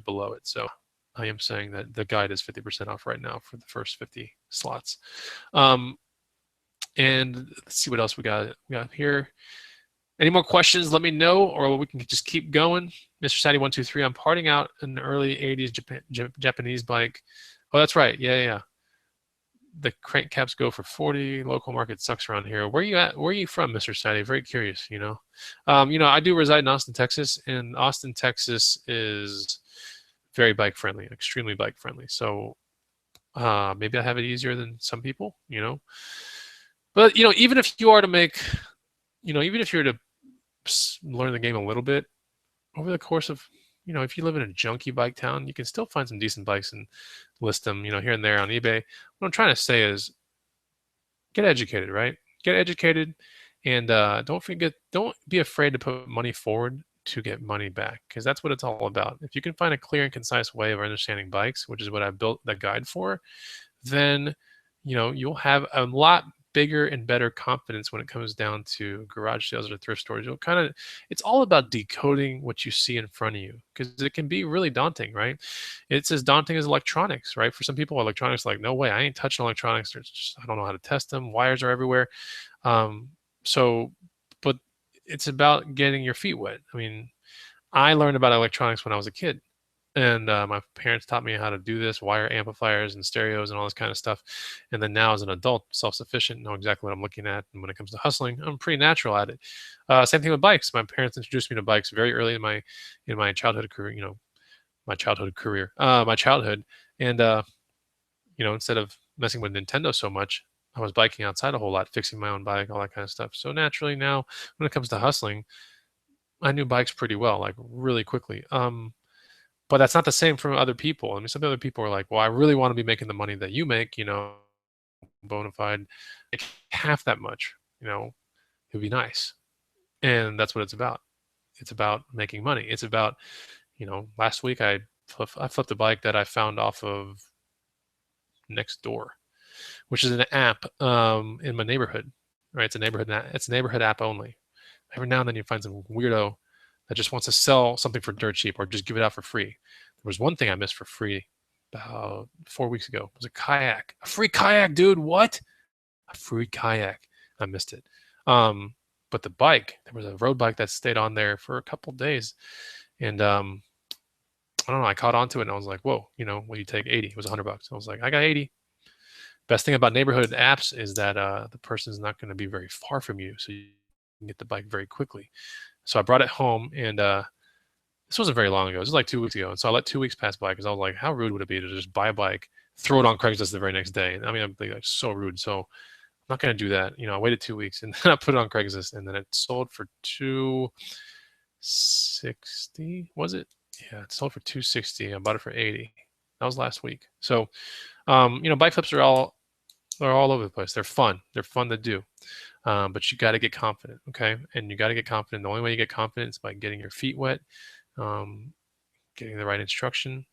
below it. So I am saying that the guide is 50% off right now for the first 50 slots. And let's see what else we got here. Any more questions, let me know, or we can just keep going. Mr. Sadie123, I'm parting out an early 80s Japanese bike. Oh, that's right. Yeah. The crank caps go for 40. Local market sucks around here. Where are you at? Where are you from, Mr. Sadie? Very curious, I do reside in Austin, Texas, and Austin, Texas is very bike friendly, extremely bike friendly. So maybe I have it easier than some people, But, even if you are to make, even if you're to learn the game a little bit over the course of, if you live in a junky bike town, you can still find some decent bikes and list them, here and there on eBay. What I'm trying to say is get educated, right? Get educated, and don't be afraid to put money forward to get money back, because that's what it's all about. If you can find a clear and concise way of understanding bikes, which is what I built the guide for, then you'll have a lot bigger and better confidence when it comes down to garage sales or thrift stores. It's all about decoding what you see in front of you, because it can be really daunting, right? It's as daunting as electronics, right? For some people, electronics, like, no way, I ain't touching electronics. I don't know how to test them. Wires are everywhere. um, so but it's about getting your feet wet. I mean, I learned about electronics when I was a kid, and my parents taught me how to do this, wire amplifiers and stereos and all this kind of stuff. And then now, as an adult, self-sufficient, know exactly what I'm looking at. And when it comes to hustling, I'm pretty natural at it. Same thing with bikes. My parents introduced me to bikes very early in my childhood career. My childhood, and instead of messing with Nintendo so much, I was biking outside a whole lot, fixing my own bike, all that kind of stuff. So naturally, now when it comes to hustling, I knew bikes pretty well, like really quickly. But that's not the same for other people. I mean, some other people are like, well, I really want to be making the money that you make, bona fide, like half that much, it would be nice. And that's what it's about. It's about making money. It's about, last week I flipped a bike that I found off of Nextdoor, which is an app in my neighborhood, right? It's a neighborhood app only. Every now and then you find some weirdo that just wants to sell something for dirt cheap or just give it out for free. There was one thing I missed for free about 4 weeks ago. It was a kayak. A free kayak, dude. What? A free kayak. I missed it. But the bike, there was a road bike that stayed on there for a couple days. And I don't know, I caught onto it and I was like, whoa, will you take 80? It was $100. I was like, I got 80. Best thing about neighborhood apps is that the person's not going to be very far from you, so you can get the bike very quickly. So I brought it home, and this wasn't very long ago. This was like 2 weeks ago. And so I let 2 weeks pass by because I was like, how rude would it be to just buy a bike, throw it on Craigslist the very next day? I mean, I'd be like, so rude. So I'm not going to do that. I waited 2 weeks, and then I put it on Craigslist, and then it sold for $260. Was it? Yeah, it sold for $260. I bought it for $80. That was last week. So, bike flips are all over the place. They're fun. They're fun to do. But you got to get confident, okay? And you got to get confident. The only way you get confident is by getting your feet wet, getting the right instruction,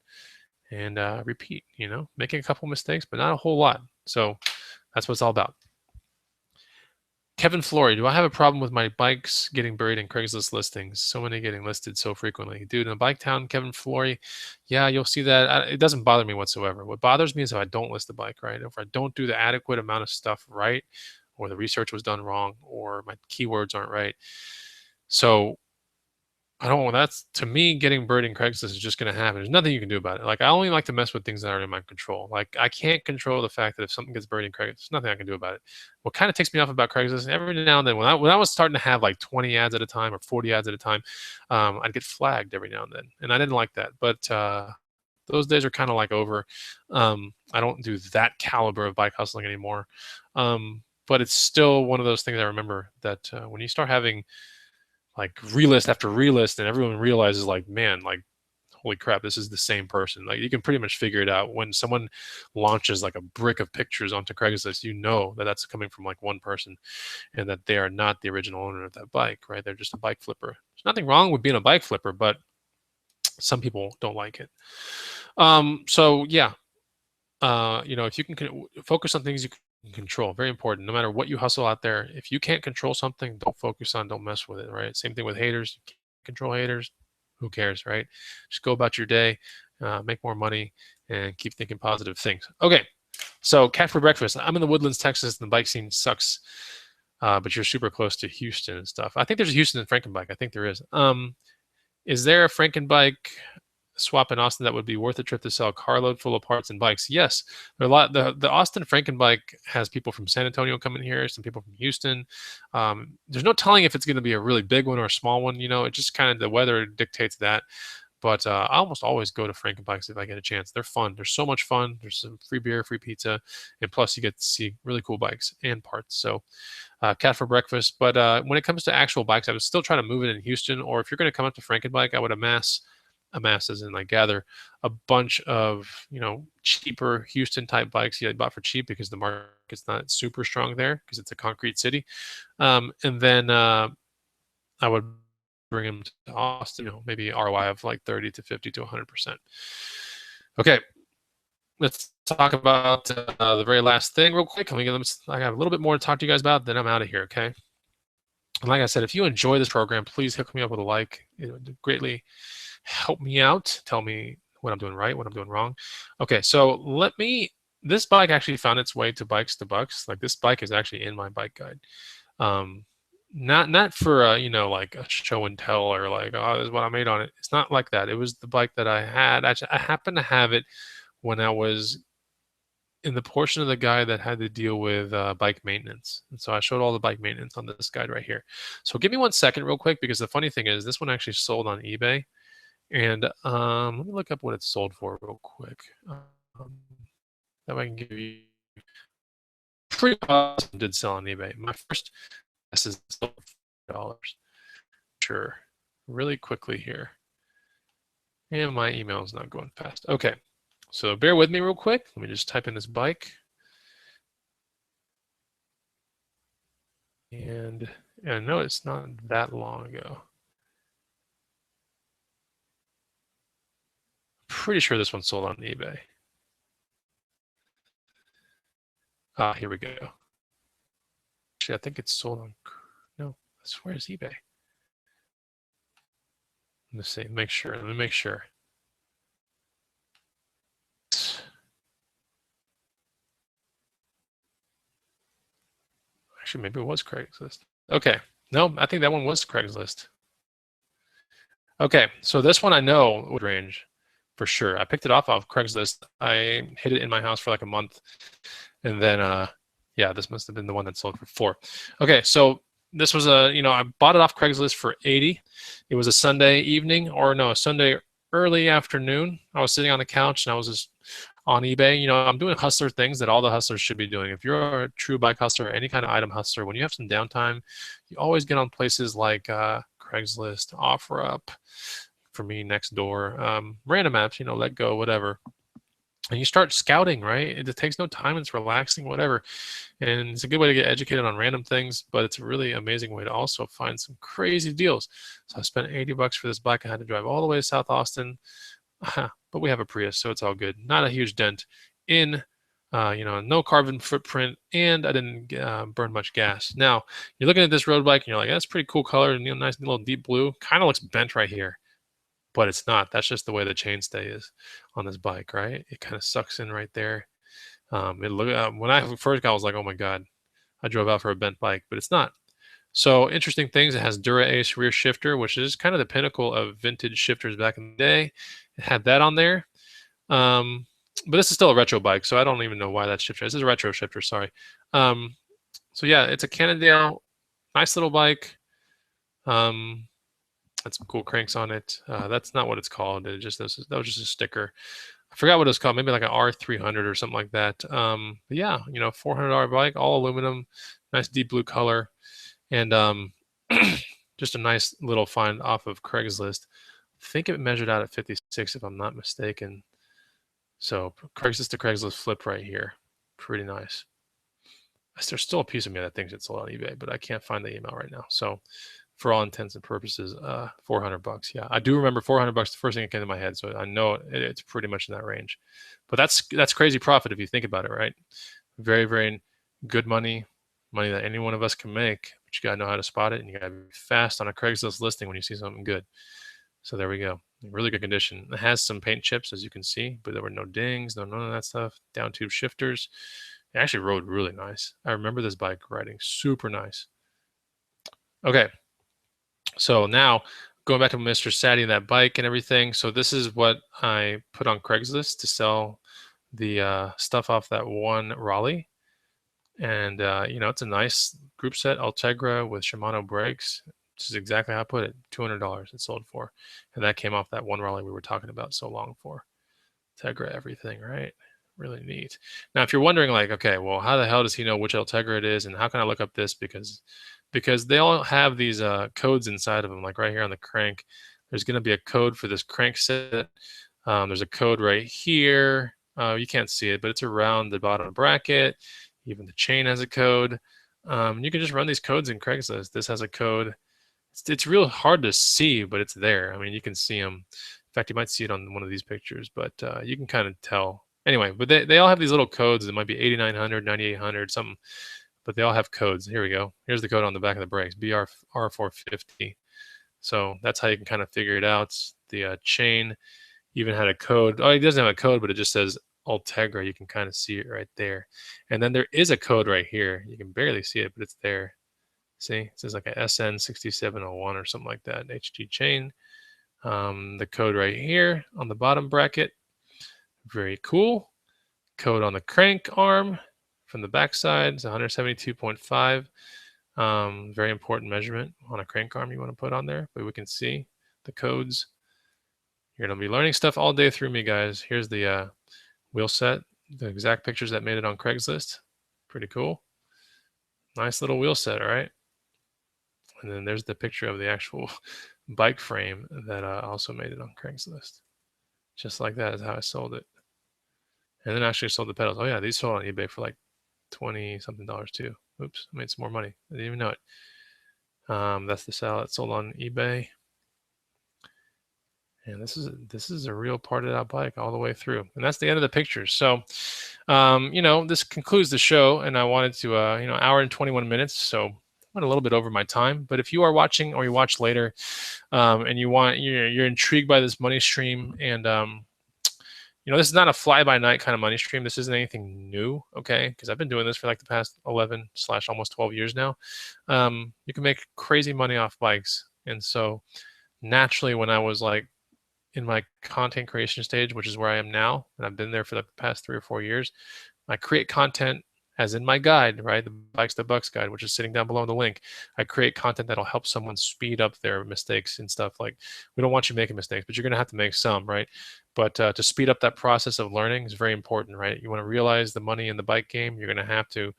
and repeat, making a couple mistakes, but not a whole lot. So that's what it's all about. Kevin Flory, do I have a problem with my bikes getting buried in Craigslist listings? So many getting listed so frequently. Dude, in a bike town, Kevin Flory, yeah, you'll see that. It doesn't bother me whatsoever. What bothers me is if I don't list the bike right, if I don't do the adequate amount of stuff right, or the research was done wrong, or my keywords aren't right. So I don't want that's to me, getting buried in Craigslist is just going to happen. There's nothing you can do about it. Like, I only like to mess with things that are in my control. Like, I can't control the fact that if something gets buried in Craigslist, there's nothing I can do about it. What kind of takes me off about Craigslist, every now and then, when I was starting to have like 20 ads at a time or 40 ads at a time, I'd get flagged every now and then, and I didn't like that. But those days are kind of like over. I don't do that caliber of bike hustling anymore. But it's still one of those things I remember that when you start having like relist after relist, and everyone realizes, like, man, like, holy crap, this is the same person. Like, you can pretty much figure it out when someone launches like a brick of pictures onto Craigslist. That that's coming from like one person, and that they are not the original owner of that bike, right? They're just a bike flipper. There's nothing wrong with being a bike flipper, but some people don't like it. So yeah, if you can focus on things you can control, very important. No matter what you hustle out there, if you can't control something, don't mess with it, right? Same thing with haters. You can't control haters, who cares, right? Just go about your day, make more money, and keep thinking positive things. Okay, so cat for breakfast. I'm in the Woodlands, Texas, and the bike scene sucks, but you're super close to Houston and stuff. I think there's a Houston and Frankenbike. I think there is. Is there a Frankenbike swap in Austin that would be worth a trip to sell a carload full of parts and bikes? Yes, there are a lot. The Austin Frankenbike has people from San Antonio coming here, some people from Houston. There's no telling if it's going to be a really big one or a small one. It just kind of, the weather dictates that. But I almost always go to Frankenbikes if I get a chance. They're fun. They're so much fun. There's some free beer, free pizza, and plus you get to see really cool bikes and parts. So cat for breakfast. But when it comes to actual bikes, I would still try to move it in Houston. Or if you're going to come up to Frankenbike, I would amass amass as in like gather a bunch of, cheaper Houston type bikes I bought for cheap because the market's not super strong there because it's a concrete city. And then I would bring them to Austin, maybe ROI of like 30 to 50 to 100%. Okay, let's talk about the very last thing real quick. I have a little bit more to talk to you guys about, then I'm out of here, okay? And like I said, if you enjoy this program, please hook me up with a like. It would greatly help me out. Tell me what I'm doing right, what I'm doing wrong. Okay, so this bike actually found its way to Bikes to Bucks. Like this bike is actually in my bike guide. Um, not for like a show and tell or like, oh, this is what I made on it. It's not like that. It was the bike that I had. Actually, I happened to have it when I was in the portion of the guide that had to deal with bike maintenance. And so I showed all the bike maintenance on this guide right here. So give me 1 second real quick, because the funny thing is this one actually sold on eBay. And let me look up what it's sold for real quick. That way I can give you pretty awesome did sell on eBay. My first guess is sold for $4. Sure. Really quickly here. And my email is not going fast. Okay. So bear with me real quick. Let me just type in this bike. And I know it's not that long ago. Pretty sure this one sold on eBay. Here we go. Actually, I think it's sold on, no, I swear it's eBay. Let me see, let me make sure. Actually, maybe it was Craigslist. Okay, no, I think that one was Craigslist. Okay, so this one I know would range for sure. I picked it off Craigslist. I hid it in my house for like a month. And then, yeah, this must have been the one that sold for 4. Okay, so this was I bought it off Craigslist for 80. It was a Sunday evening, or no, a Sunday early afternoon. I was sitting on the couch and I was just on eBay. I'm doing hustler things that all the hustlers should be doing. If you're a true bike hustler, any kind of item hustler, when you have some downtime, you always get on places like Craigslist, OfferUp, for me, Nextdoor, random apps, Let Go, whatever. And you start scouting, right? It takes no time. It's relaxing, whatever. And it's a good way to get educated on random things, but it's a really amazing way to also find some crazy deals. So I spent $80 for this bike. I had to drive all the way to South Austin, but we have a Prius, so it's all good. Not a huge dent in, no carbon footprint, and I didn't burn much gas. Now, you're looking at this road bike and you're like, that's pretty cool color, and nice little deep blue. Kind of looks bent right here. But it's not. That's just the way the chainstay is on this bike, right? It kind of sucks in right there. When I first got, I was like, oh my God, I drove out for a bent bike, but it's not. So interesting things. It has Dura Ace rear shifter, which is kind of the pinnacle of vintage shifters back in the day. It had that on there. But this is still a retro bike, so I don't even know why that shifter. This is a retro shifter, sorry. So yeah, it's a Cannondale, nice little bike. Had some cool cranks on it. That's not what it's called. That was just a sticker. I forgot what it was called. Maybe like an R300 or something like that. But yeah, $400 bike, all aluminum, nice deep blue color, and just a nice little find off of Craigslist. I think it measured out at 56, if I'm not mistaken. So Craigslist to Craigslist flip right here. Pretty nice. There's still a piece of me that thinks it's sold on eBay, but I can't find the email right now. So for all intents and purposes, $400. Yeah, I do remember $400. The first thing that came to my head, so I know it's pretty much in that range. But that's crazy profit if you think about it, right? Very, very good money that any one of us can make. But you gotta know how to spot it, and you gotta be fast on a Craigslist listing when you see something good. So there we go. Really good condition. It has some paint chips, as you can see, but there were no dings, none of that stuff. Down tube shifters. It actually rode really nice. I remember this bike riding super nice. Okay. So now going back to Mr. Sadie and that bike and everything. So this is what I put on Craigslist to sell the stuff off that one Raleigh. And, it's a nice group set Ultegra with Shimano brakes. This is exactly how I put it. $200 it sold for. And that came off that one Raleigh we were talking about so long for. Ultegra everything, right? Really neat. Now, if you're wondering like, okay, well, how the hell does he know which Ultegra it is? And how can I look up this? Because they all have these codes inside of them, like right here on the crank. There's going to be a code for this crankset. There's a code right here. You can't see it, but it's around the bottom bracket. Even the chain has a code. You can just run these codes in Craigslist. This has a code. It's real hard to see, but it's there. I mean, you can see them. In fact, you might see it on one of these pictures, but you can kind of tell. Anyway, but they all have these little codes. It might be 8900, 9800, something, but they all have codes. Here we go. Here's the code on the back of the brakes, BR450. So that's how you can kind of figure it out. The chain even had a code. Oh, it doesn't have a code, but it just says Ultegra. You can kind of see it right there. And then there is a code right here. You can barely see it, but it's there. See, it says like a SN6701 or something like that, HG chain. The code right here on the bottom bracket. Very cool. Code on the crank arm from the backside is 172.5. Very important measurement on a crank arm you want to put on there, but we can see the codes. You're going to be learning stuff all day through me, guys. Here's the wheel set, the exact pictures that made it on Craigslist. Pretty cool. Nice little wheel set, all right? And then there's the picture of the actual bike frame that also made it on Craigslist. Just like that is how I sold it. And then I actually sold the pedals. Oh yeah, these sold on eBay for like 20 something dollars too. Oops, I made some more money. I didn't even know it. That's the sale that sold on eBay. And this is a real part of that bike all the way through. And that's the end of the pictures. So, this concludes the show. And I wanted to, hour and 21 minutes. So I went a little bit over my time. But if you are watching or you watch later, and you're intrigued by this money stream, and this is not a fly-by-night kind of money stream. This isn't anything new, okay? Because I've been doing this for like the past 11 / almost 12 years now. You can make crazy money off bikes. And so naturally, when I was like in my content creation stage, which is where I am now, and I've been there for the past 3 or 4 years, I create content as in my guide, right? The Bikes to Bucks guide, which is sitting down below in the link. I create content that'll help someone speed up their mistakes and stuff. Like, we don't want you making mistakes, but you're going to have to make some, right? But to speed up that process of learning is very important, right? You want to realize the money in the bike game, you're going to have to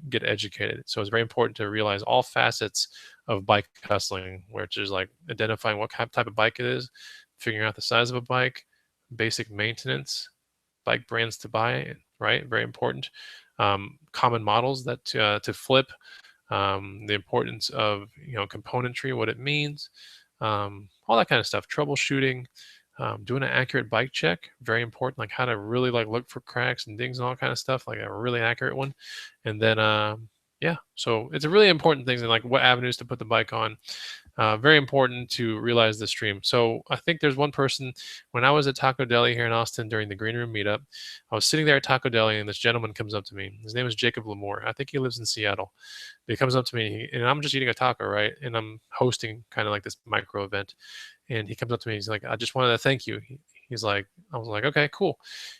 get educated. So it's very important to realize all facets of bike hustling, which is like identifying what type of bike it is, figuring out the size of a bike, basic maintenance, bike brands to buy, right? Very important. Common models that to flip, the importance of componentry, what it means, all that kind of stuff. Troubleshooting, doing an accurate bike check, very important. Like how to really like look for cracks and dings and all kind of stuff, like a really accurate one. And then yeah, so it's a really important thing, like what avenues to put the bike on. Very important to realize the stream. So I think there's one person, when I was at Taco Deli here in Austin during the Green Room meetup, I was sitting there at Taco Deli and this gentleman comes up to me. His name is Jacob Lamore. I think he lives in Seattle. But he comes up to me and I'm just eating a taco, right? And I'm hosting kind of like this micro event. And he comes up to me. He's like, I just wanted to thank you. He's like, I was like, okay, cool.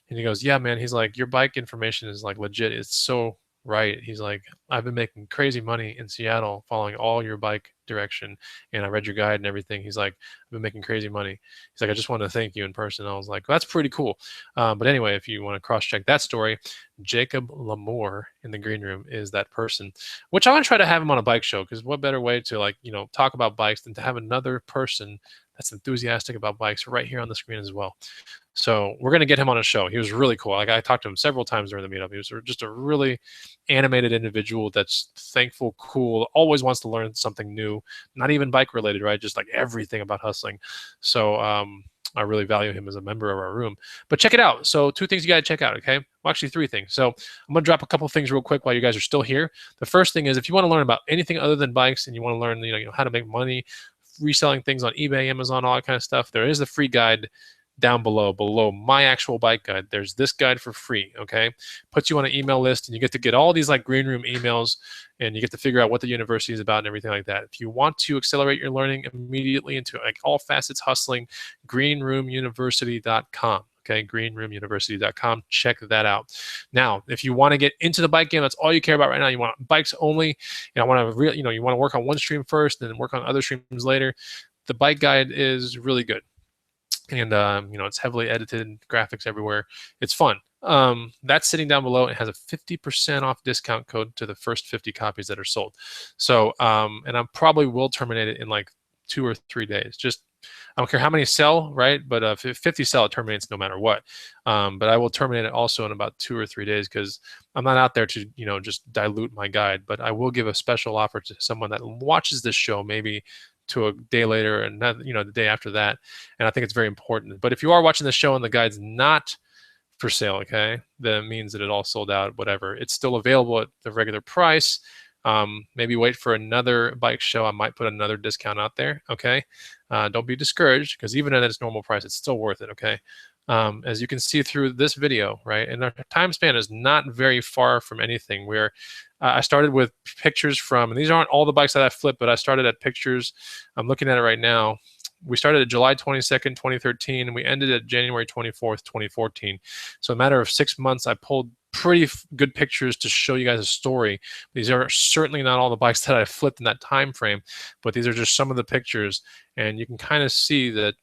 And he goes, yeah, man. He's like, your bike information is like legit. It's so right. He's like, I've been making crazy money in Seattle following all your bike direction, and I read your guide and everything. He's like, I've been making crazy money. He's like, I just want to thank you in person. I was like, well, that's pretty cool. But anyway, if you want to cross-check that story, Jacob Lamore in the Green Room is that person, which I want to try to have him on a bike show, because what better way to like, talk about bikes than to have another person that's enthusiastic about bikes right here on the screen as well. So we're going to get him on a show. He was really cool. Like, I talked to him several times during the meetup. He was just a really animated individual that's thankful, cool, always wants to learn something new, not even bike related, right? Just like everything about hustling. So I really value him as a member of our room. But check it out. So 2 things you got to check out, okay? Well, actually 3 things. So I'm going to drop a couple things real quick while you guys are still here. The first thing is, if you want to learn about anything other than bikes and you want to learn, how to make money, reselling things on eBay, Amazon, all that kind of stuff, there is the free guide down below my actual bike guide. There's this guide for free, okay? Puts you on an email list, and you get to get all these like Green Room emails, and you get to figure out what the university is about and everything like that. If you want to accelerate your learning immediately into like all facets hustling, greenroomuniversity.com. Okay, greenroomuniversity.com. Check that out. Now, if you want to get into the bike game, that's all you care about right now. You want bikes only. You want to you want to work on one stream first, and then work on other streams later. The bike guide is really good. And it's heavily edited, graphics everywhere. It's fun. That's sitting down below. It has a 50% off discount code to the first 50 copies that are sold. So, and I probably will terminate it in like 2 or 3 days. Just I don't care how many sell, right? But if 50 sell, it terminates no matter what. But I will terminate it also in about 2 or 3 days because I'm not out there to, just dilute my guide. But I will give a special offer to someone that watches this show, maybe to a day later and not, the day after that. And I think it's very important. But if you are watching the show and the guide's not for sale, okay, then it means that it all sold out, whatever. It's still available at the regular price. Maybe wait for another bike show. I might put another discount out there, okay? Don't be discouraged because even at its normal price, it's still worth it, okay? As you can see through this video, right, and our time span is not very far from anything. Where I started with pictures from, and these aren't all the bikes that I flipped, but I started at pictures. I'm looking at it right now. We started at July 22nd, 2013, and we ended at January 24th, 2014. So in a matter of 6 months, I pulled pretty good pictures to show you guys a story. These are certainly not all the bikes that I flipped in that time frame, but these are just some of the pictures, and you can kind of see that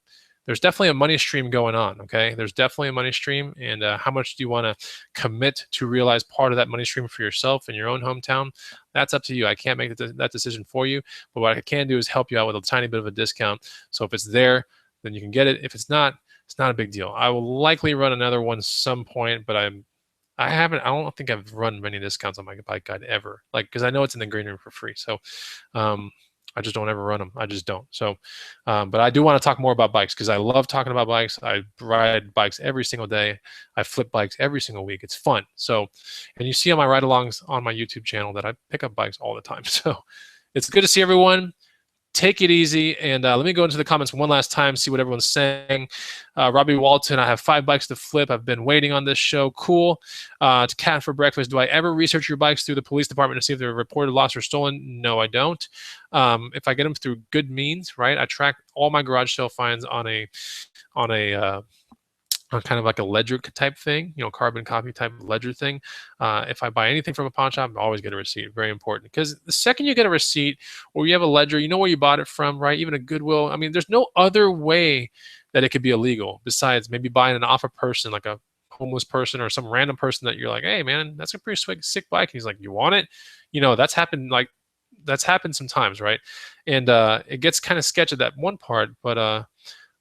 there's definitely a money stream going on, okay? There's definitely a money stream, and how much do you want to commit to realize part of that money stream for yourself in your own hometown? That's up to you. I can't make that decision for you, but what I can do is help you out with a tiny bit of a discount. So if it's there, then you can get it. If it's not a big deal. I will likely run another one some point, but I don't think I've run many discounts on my bike guide ever, because I know it's in the green room for free. So I just don't ever run them. I just don't. So, but I do want to talk more about bikes because I love talking about bikes. I ride bikes every single day. I flip bikes every single week. It's fun. So, and you see on my ride-alongs on my YouTube channel that I pick up bikes all the time. So it's good to see everyone. Take it easy, and let me go into the comments one last time, see what everyone's saying. Robbie Walton, I have 5 bikes to flip. I've been waiting on this show. Cool. To Cat for Breakfast, do I ever research your bikes through the police department to see if they're reported lost or stolen? No, I don't. If I get them through good means, right? I track all my garage sale finds on a kind of like a ledger type thing, carbon copy type ledger thing. If I buy anything from a pawn shop, I always get a receipt. Very important, because the second you get a receipt or you have a ledger, you know where you bought it from, right? Even a Goodwill. I mean, there's no other way that it could be illegal besides maybe buying it off a person, like a homeless person or some random person that you're like, hey man, that's a pretty sick bike. And he's like, you want it? That's happened sometimes, right? And it gets kind of sketchy at that one part, but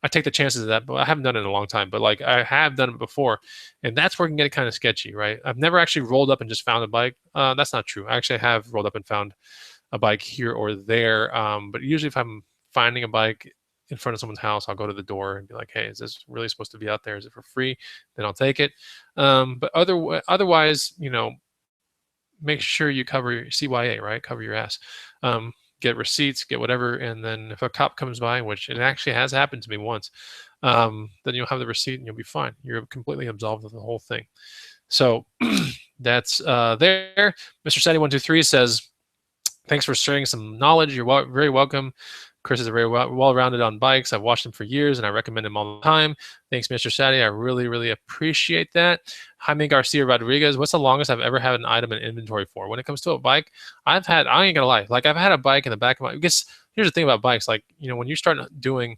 I take the chances of that, but I haven't done it in a long time. But I have done it before, and that's where it can get kind of sketchy, right? I've never actually rolled up and just found a bike. That's not true. I actually have rolled up and found a bike here or there. But usually if I'm finding a bike in front of someone's house, I'll go to the door and be like, hey, is this really supposed to be out there? Is it for free? Then I'll take it. But otherwise, make sure you cover your CYA, right? Cover your ass. Get receipts, get whatever, and then if a cop comes by, which it actually has happened to me once, then you'll have the receipt and you'll be fine. You're completely absolved of the whole thing. So that's there. Mr. Saddy123 says, thanks for sharing some knowledge. You're very welcome. Chris is very well-rounded on bikes. I've watched him for years, and I recommend him all the time. Thanks, Mr. Saddy. I really, really appreciate that. Jaime Garcia Rodriguez, what's the longest I've ever had an item in inventory for? When it comes to a bike, I ain't gonna lie. I've had a bike in the back of my, I guess here's the thing about bikes. When you start doing,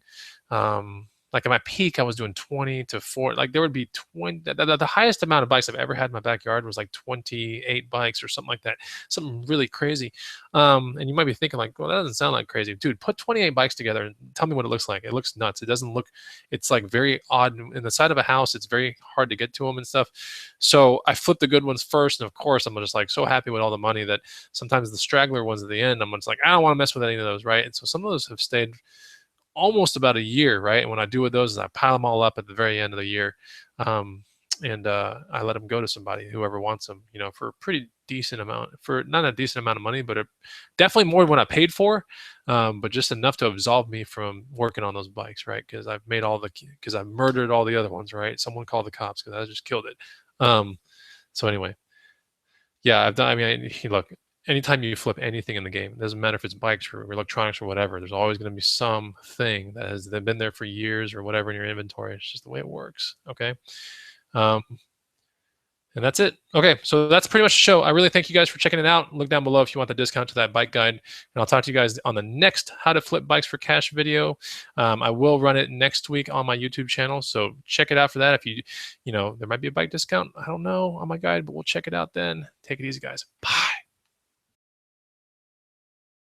at my peak, I was doing 20 to 40. There would be 20. The highest amount of bikes I've ever had in my backyard was 28 bikes or something like that. Something really crazy. And you might be thinking well, that doesn't sound like crazy. Dude, put 28 bikes together and tell me what it looks like. It looks nuts. It doesn't look, it's very odd. In the side of a house, it's very hard to get to them and stuff. So I flipped the good ones first. And of course, I'm just so happy with all the money that sometimes the straggler ones at the end, I'm just I don't want to mess with any of those, right? And so some of those have stayed almost about a year, right? And when I do with those is I pile them all up at the very end of the year. And I let them go to somebody, whoever wants them, for a pretty decent amount, for not a decent amount of money, but definitely more than what I paid for, but just enough to absolve me from working on those bikes, right? Because I've murdered all the other ones, right? Someone called the cops because I just killed it. So anyway, yeah, I've done, look, anytime you flip anything in the game, it doesn't matter if it's bikes or electronics or whatever, there's always going to be something that has been there for years or whatever in your inventory. It's just the way it works, okay? And that's it. Okay, so that's pretty much the show. I really thank you guys for checking it out. Look down below if you want the discount to that bike guide. And I'll talk to you guys on the next How to Flip Bikes for Cash video. I will run it next week on my YouTube channel, so check it out for that. If there might be a bike discount, I don't know, on my guide, but we'll check it out then. Take it easy, guys. Bye.